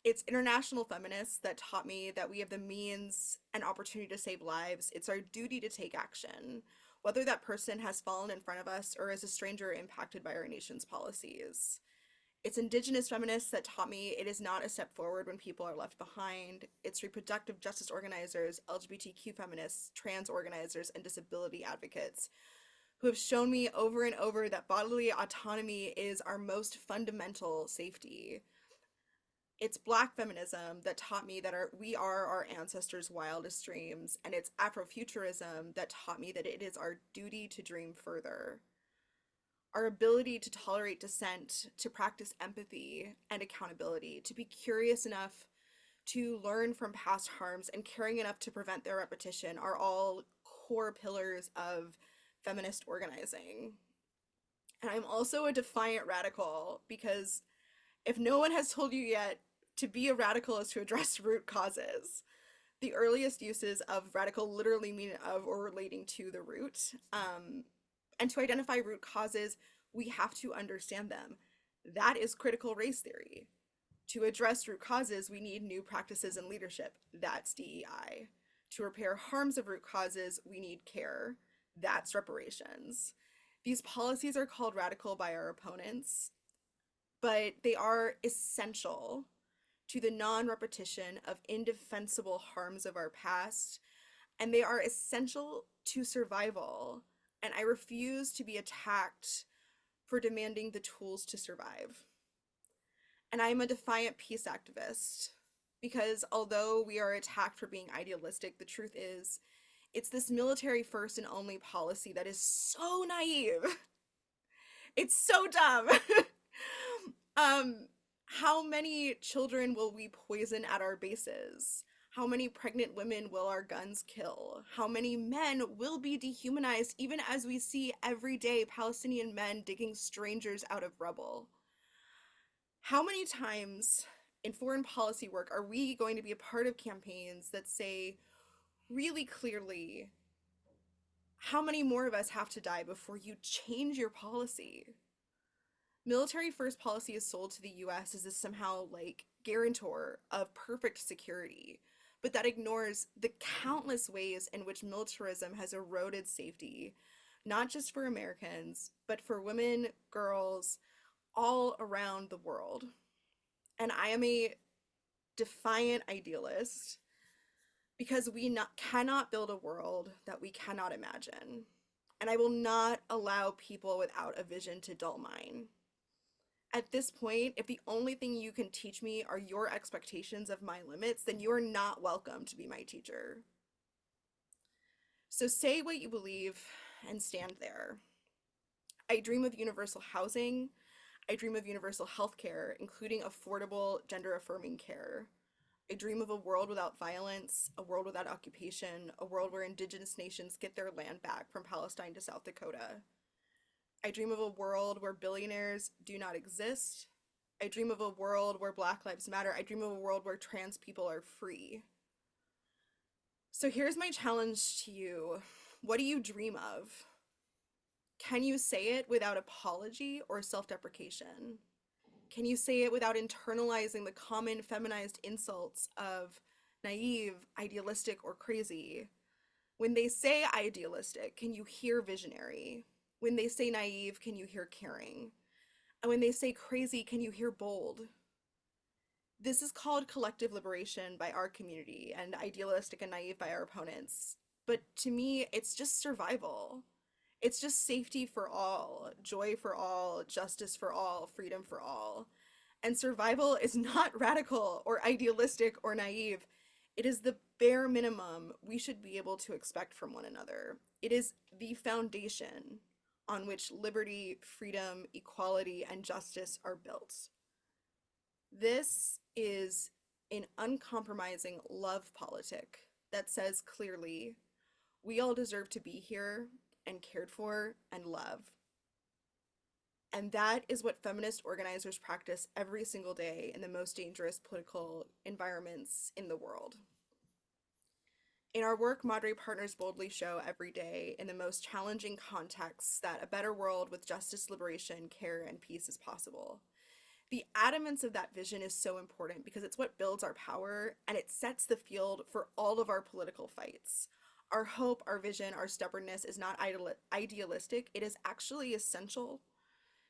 It's international feminists that taught me that we have the means and opportunity to save lives. It's our duty to take action, whether that person has fallen in front of us or is a stranger impacted by our nation's policies. It's indigenous feminists that taught me it is not a step forward when people are left behind. It's reproductive justice organizers, LGBTQ feminists, trans organizers, and disability advocates who have shown me over and over that bodily autonomy is our most fundamental safety. It's Black feminism that taught me that we are our ancestors' wildest dreams, and it's Afrofuturism that taught me that it is our duty to dream further. Our ability to tolerate dissent, to practice empathy and accountability, to be curious enough to learn from past harms and caring enough to prevent their repetition are all core pillars of feminist organizing. And I'm also a defiant radical, because if no one has told you yet, to be a radical is to address root causes. The earliest uses of radical literally mean of or relating to the root. And to identify root causes, we have to understand them. That is critical race theory. To address root causes, we need new practices and leadership. That's DEI. To repair harms of root causes, we need care. That's reparations. These policies are called radical by our opponents, but they are essential to the non-repetition of indefensible harms of our past, and they are essential to survival. And I refuse to be attacked for demanding the tools to survive. And I am a defiant peace activist, because although we are attacked for being idealistic, the truth is, it's this military first and only policy that is so naive. It's so dumb. How many children will we poison at our bases? How many pregnant women will our guns kill? How many men will be dehumanized, even as we see every day Palestinian men digging strangers out of rubble? How many times in foreign policy work are we going to be a part of campaigns that say really clearly, how many more of us have to die before you change your policy? Military first policy is sold to the US as this somehow like guarantor of perfect security, but that ignores the countless ways in which militarism has eroded safety, not just for Americans, but for women, girls, all around the world. And I am a defiant idealist, because we cannot build a world that we cannot imagine. And I will not allow people without a vision to dull mine. At this point, if the only thing you can teach me are your expectations of my limits, then you are not welcome to be my teacher. So say what you believe and stand there. I dream of universal housing. I dream of universal healthcare, including affordable, gender-affirming care. I dream of a world without violence, a world without occupation, a world where indigenous nations get their land back from Palestine to South Dakota. I dream of a world where billionaires do not exist. I dream of a world where Black Lives Matter. I dream of a world where trans people are free. So here's my challenge to you. What do you dream of? Can you say it without apology or self-deprecation? Can you say it without internalizing the common feminized insults of naive, idealistic, or crazy? When they say idealistic, can you hear visionary? When they say naive, can you hear caring? And when they say crazy, can you hear bold? This is called collective liberation by our community and idealistic and naive by our opponents. But to me, it's just survival. It's just safety for all, joy for all, justice for all, freedom for all. And survival is not radical or idealistic or naive. It is the bare minimum we should be able to expect from one another. It is the foundation on which liberty, freedom, equality, and justice are built. This is an uncompromising love politic that says clearly, we all deserve to be here, and cared for and love. And that is what feminist organizers practice every single day in the most dangerous political environments in the world. In our work, Moderate Partners boldly show every day in the most challenging contexts that a better world with justice, liberation, care, and peace is possible. The adamance of that vision is so important because it's what builds our power and it sets the field for all of our political fights. Our hope, our vision, our stubbornness is not idealistic, it is actually essential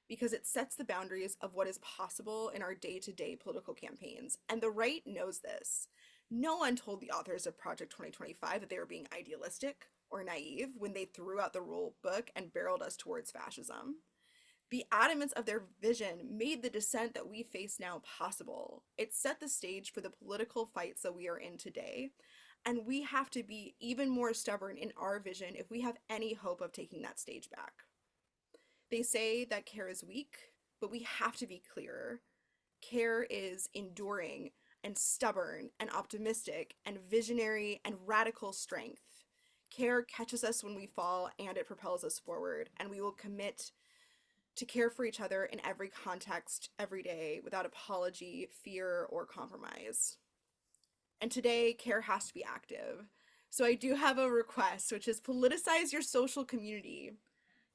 because it sets the boundaries of what is possible in our day-to-day political campaigns. And the right knows this. No one told the authors of Project 2025 that they were being idealistic or naive when they threw out the rule book and barreled us towards fascism. The adamance of their vision made the dissent that we face now possible. It set the stage for the political fights that we are in today, and we have to be even more stubborn in our vision if we have any hope of taking that stage back. They say that care is weak, but we have to be clearer. Care is enduring and stubborn and optimistic and visionary and radical strength. Care catches us when we fall and it propels us forward, and we will commit to care for each other in every context, every day, without apology, fear, or compromise. And today, care has to be active. So I do have a request, which is politicize your social community.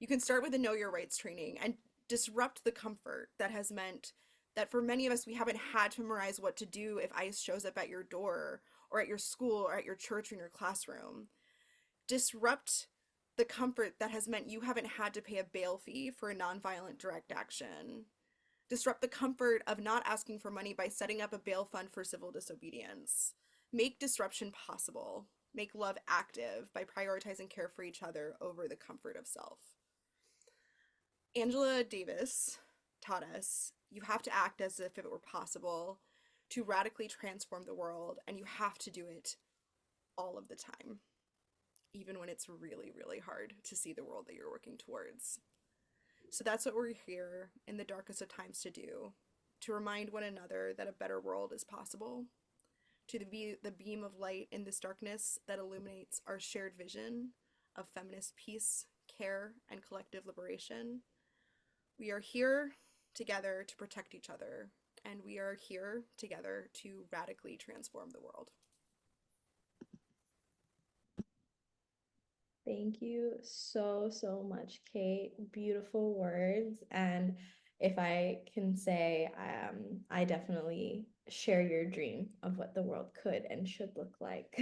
You can start with a Know Your Rights training and disrupt the comfort that has meant that for many of us, we haven't had to memorize what to do if ICE shows up at your door or at your school or at your church or in your classroom. Disrupt the comfort that has meant you haven't had to pay a bail fee for a nonviolent direct action. Disrupt the comfort of not asking for money by setting up a bail fund for civil disobedience. Make disruption possible. Make love active by prioritizing care for each other over the comfort of self. Angela Davis taught us, you have to act as if it were possible to radically transform the world, and you have to do it all of the time, even when it's really, really hard to see the world that you're working towards. So that's what we're here in the darkest of times to do, to remind one another that a better world is possible, to be the beam of light in this darkness that illuminates our shared vision of feminist peace, care, and collective liberation. We are here together to protect each other, and we are here together to radically transform the world. Thank you so, so much, Kate. Beautiful words. And if I can say, I definitely share your dream of what the world could and should look like.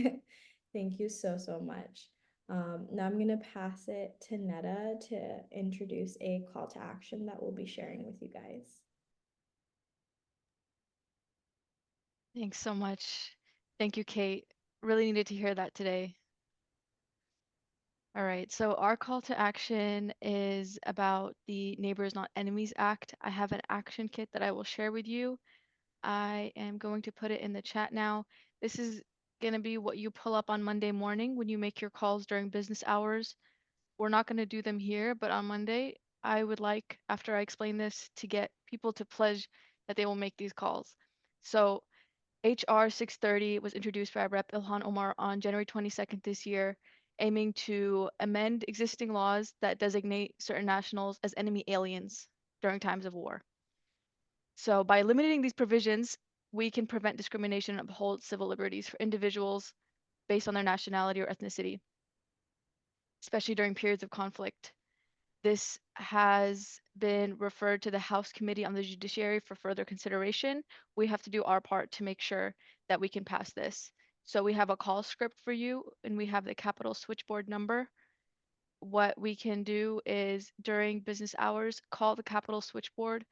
Thank you so, so much. Now I'm going to pass it to Netta to introduce a call to action that we'll be sharing with you guys. Thanks so much. Thank you, Kate. Really needed to hear that today. All right, so our call to action is about the Neighbors Not Enemies Act. I have an action kit that I will share with you. I am going to put it in the chat now. This is going to be what you pull up on Monday morning when you make your calls during business hours. We're not going to do them here, but on Monday, I would like, after I explain this, to get people to pledge that they will make these calls. So HR 630 was introduced by Rep. Ilhan Omar on January 22nd this year, aiming to amend existing laws that designate certain nationals as enemy aliens during times of war. So by eliminating these provisions, we can prevent discrimination and uphold civil liberties for individuals based on their nationality or ethnicity, especially during periods of conflict. This has been referred to the House Committee on the Judiciary for further consideration. We have to do our part to make sure that we can pass this. So we have a call script for you, and we have the Capitol switchboard number. What we can do is during business hours, call the Capitol switchboard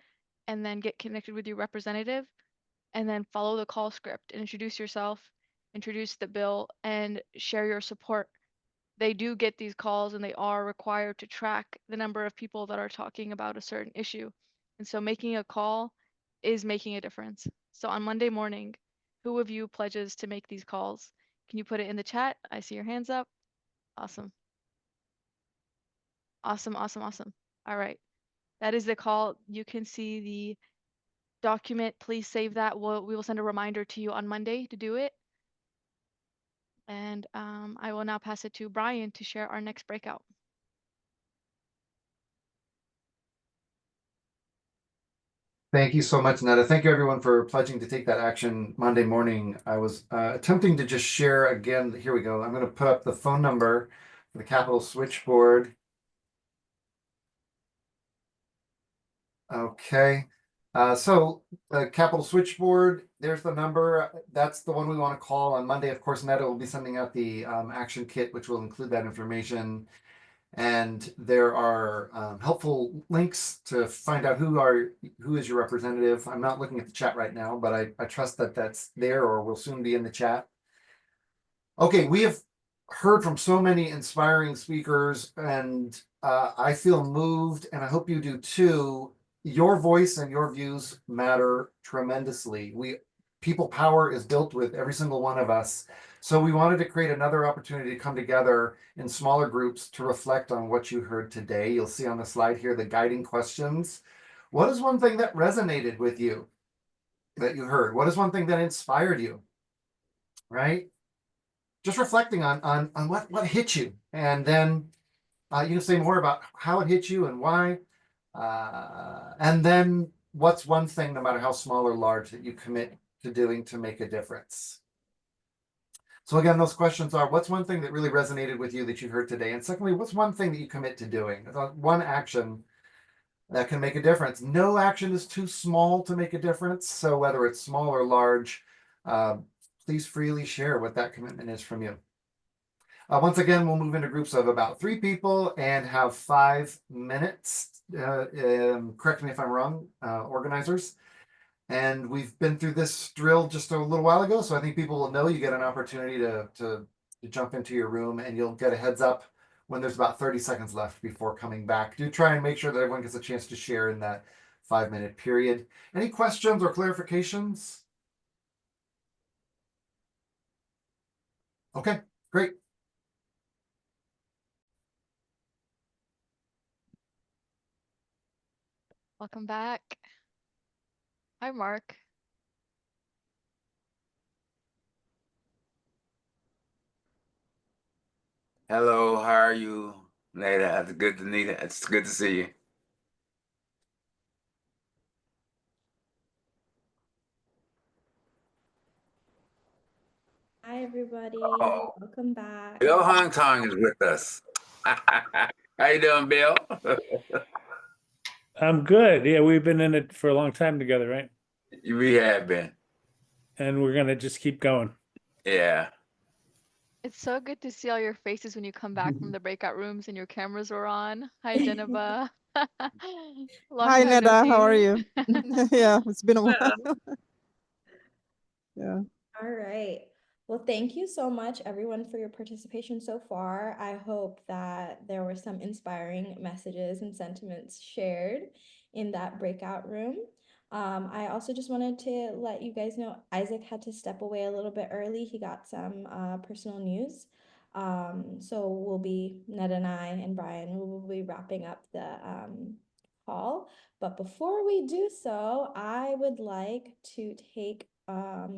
and then get connected with your representative, and then follow the call script and introduce yourself, introduce the bill, and share your support. They do get these calls and they are required to track the number of people that are talking about a certain issue. And so making a call is making a difference. So on Monday morning, who of you pledges to make these calls? Can you put it in the chat? I see your hands up. Awesome. Awesome, awesome, awesome. All right. That is the call. You can see the document. Please save that. We will send a reminder to you on Monday to do it. And I will now pass it to Brian to share our next breakout. Thank you so much, Netta. Thank you, everyone, for pledging to take that action Monday morning. I was attempting to just share again. Here we go. I'm going to put up the phone number for the Capitol switchboard. Okay. So the Capitol switchboard, there's the number. That's the one we want to call on Monday. Of course, Netta will be sending out the action kit, which will include that information. And there are helpful links to find out who is your representative. I'm not looking at the chat right now, but I trust that that's there or will soon be in the chat. Okay, we have heard from so many inspiring speakers, and I feel moved, and I hope you do too. Your voice and your views matter tremendously. People power is built with every single one of us. So we wanted to create another opportunity to come together in smaller groups to reflect on what you heard today. You'll see on the slide here the guiding questions. What is one thing that resonated with you that you heard? What is one thing that inspired you? Right? Just reflecting on what hit you. And then you can say more about how it hit you and why. And then what's one thing, no matter how small or large, that you commit to doing to make a difference? So again, those questions are, what's one thing that really resonated with you that you heard today? And secondly, what's one thing that you commit to doing? One action that can make a difference. No action is too small to make a difference. So whether it's small or large, please freely share what that commitment is from you. Once again, we'll move into groups of about 3 people and have 5 minutes. Correct me if I'm wrong, organizers. And we've been through this drill just a little while ago, so I think people will know you get an opportunity to jump into your room, and you'll get a heads up when there's about 30 seconds left before coming back. Do try and make sure that everyone gets a chance to share in that 5-minute period. Any questions or clarifications? Okay, great. Welcome back. Hi, Mark. Hello, how are you, Nita? It's good to Nita. It's good to see you. Hi, everybody. Oh, Welcome back. Bill Hong Kong is with us. How you doing, Bill? I'm good. Yeah, we've been in it for a long time together, right? We have been. And we're gonna just keep going. Yeah. It's so good to see all your faces when you come back from the breakout rooms and your cameras were on. Hi, Geneva. Long Hi, time no Neda. How are see. you? Yeah, it's been a while. Yeah. All right. Well, thank you so much, everyone, for your participation so far. I hope that there were some inspiring messages and sentiments shared in that breakout room. I also just wanted to let you guys know Isaac had to step away a little bit early. He got some personal news. So we'll be, Ned and I and Brian, will be wrapping up the call. But before we do so, I would like to take a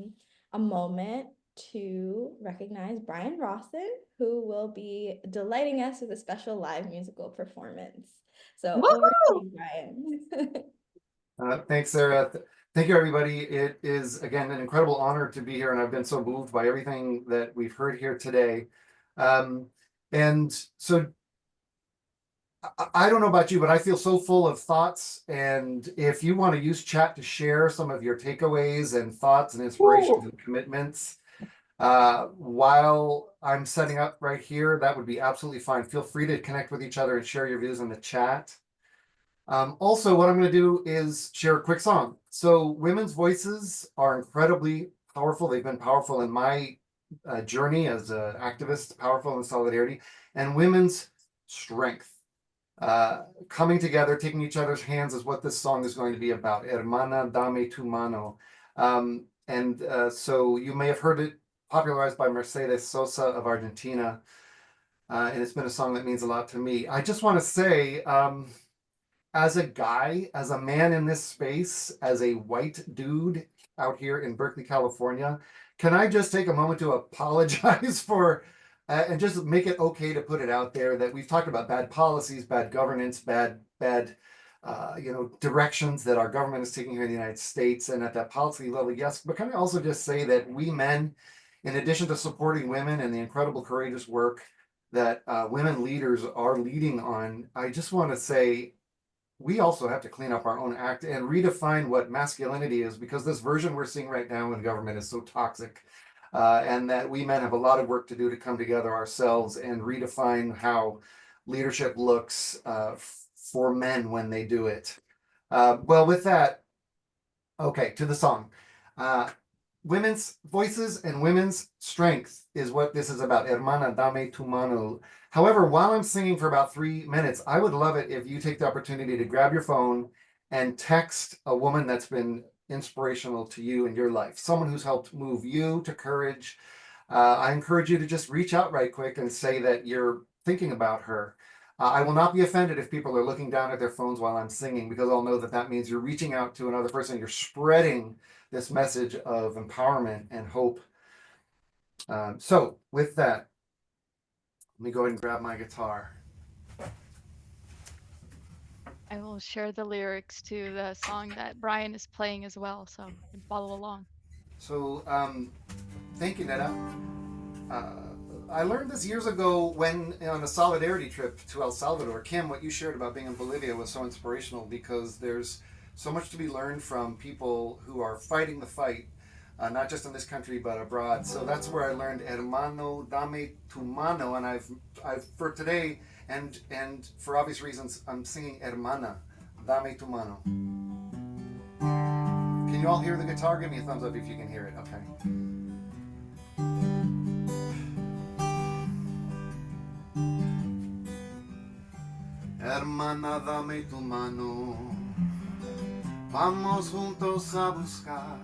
moment to recognize Brian Rawson, who will be delighting us with a special live musical performance. So over to you, Brian. Thanks, Sarah. Thank you, everybody. It is, again, an incredible honor to be here, and I've been so moved by everything that we've heard here today. And so I don't know about you, but I feel so full of thoughts. And if you want to use chat to share some of your takeaways and thoughts and inspirations and commitments, while I'm setting up right here, that would be absolutely fine. Feel free to connect with each other and share your views in the chat. Also, what I'm going to do is share a quick song. So women's voices are incredibly powerful. They've been powerful in my journey as an activist, powerful in solidarity, and women's strength. Coming together, taking each other's hands is what this song is going to be about. Hermana, dame tu mano. So you may have heard it popularized by Mercedes Sosa of Argentina. And it's been a song that means a lot to me. I just want to say, as a guy, as a man in this space, as a white dude out here in Berkeley, California, can I just take a moment to apologize for, and just make it okay to put it out there that we've talked about bad policies, bad governance, bad directions that our government is taking here in the United States and at that policy level, yes. But can I also just say that we men, in addition to supporting women and the incredible courageous work that women leaders are leading on, I just want to say we also have to clean up our own act and redefine what masculinity is, because this version we're seeing right now in government is so toxic. And that we men have a lot of work to do to come together ourselves and redefine how leadership looks for men when they do it. Well, with that, okay, to the song. Women's voices and women's strength is what this is about. Hermana, dame tu mano. However, while I'm singing for about 3 minutes, I would love it if you take the opportunity to grab your phone and text a woman that's been inspirational to you in your life, someone who's helped move you to courage. I encourage you to just reach out right quick and say that you're thinking about her. I will not be offended if people are looking down at their phones while I'm singing, because I'll know that that means you're reaching out to another person. You're spreading this message of empowerment and hope. So with that, let me go ahead and grab my guitar. I will share the lyrics to the song that Brian is playing as well, so you can follow along. So thank you, Netta. I learned this years ago when on a solidarity trip to El Salvador. Kim, what you shared about being in Bolivia was so inspirational, because there's so much to be learned from people who are fighting the fight, not just in this country but abroad. So that's where I learned hermano, dame tu mano, and I've for today and for obvious reasons I'm singing hermana, dame tu mano. Can you all hear the guitar? Give me a thumbs up if you can hear it. Okay. Hermana, dame tu mano, vamos juntos a buscar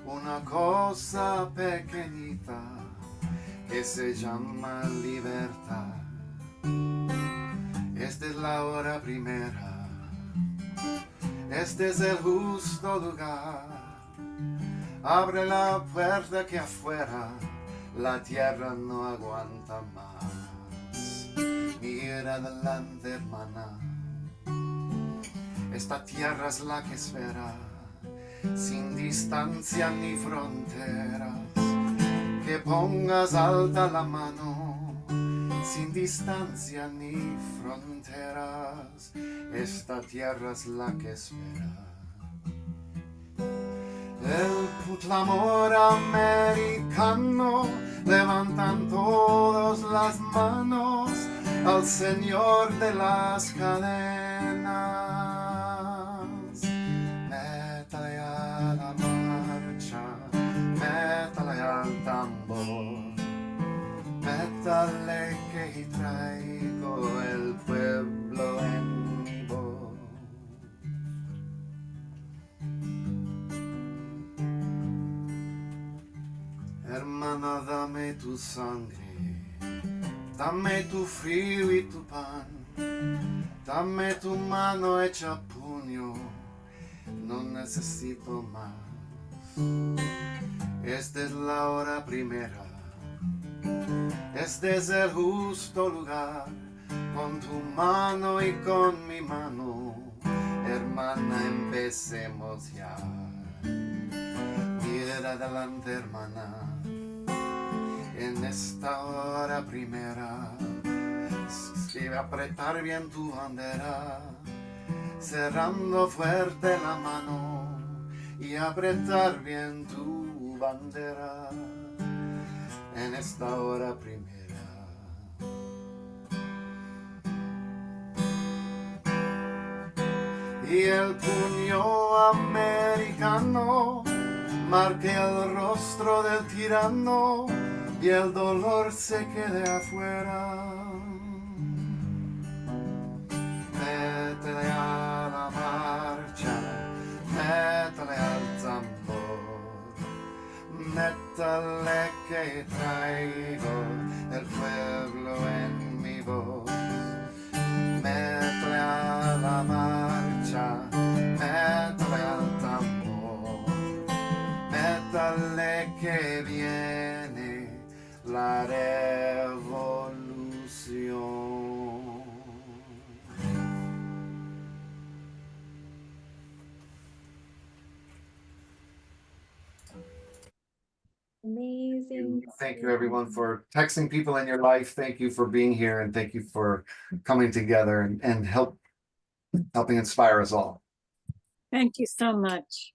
una cosa pequeñita que se llama libertad. Esta es la hora primera, este es el justo lugar. Abre la puerta que afuera la tierra no aguanta más. Mira adelante, hermana, esta tierra es la que espera, sin distancia ni fronteras. Que pongas alta la mano, sin distancia ni fronteras. Esta tierra es la que espera. El clamor americano, levantan todas las manos al Señor de las cadenas. Métale a la marcha, métale al tambor, métale que traigo el pueblo en mi voz. Hermana, dame tu sangre, dame tu frío y tu pan, dame tu mano hecha puño, no necesito más. Esta es la hora primera, este es el justo lugar, con tu mano y con mi mano, hermana, empecemos ya. Mira adelante, hermana, en esta hora primera, debe apretar bien tu bandera, cerrando fuerte la mano y apretar bien tu bandera en esta hora primera. Y el puño americano marque el rostro del tirano y el dolor se quede afuera. Métele a la marcha, métele al tambor, métele que traigo el pueblo en mi voz. Métele a la marcha, métele al tambor, métele que viene la revolución. amazing. Thank you, everyone, for texting people in your life. Thank you for being here, and thank you for coming together and helping inspire us all. Thank you so much.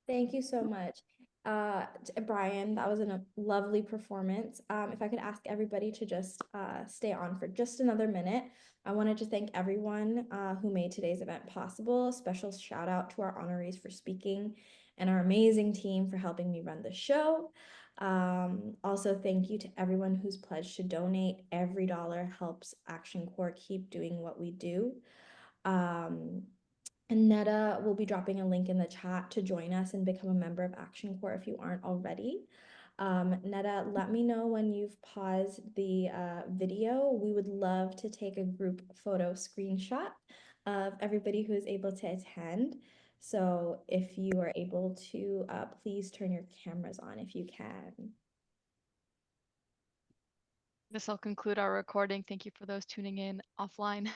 Thank you so much. Brian, that was a lovely performance. If I could ask everybody to just stay on for just another minute. I wanted to thank everyone who made today's event possible. Special shout out to our honorees for speaking and our amazing team for helping me run the show. Also, thank you to everyone who's pledged to donate. Every dollar helps Action Corps keep doing what we do. And Netta will be dropping a link in the chat to join us and become a member of Action Corps if you aren't already. Netta, let me know when you've paused the video. We would love to take a group photo screenshot of everybody who is able to attend. So if you are able to, please turn your cameras on if you can. This will conclude our recording. Thank you for those tuning in offline.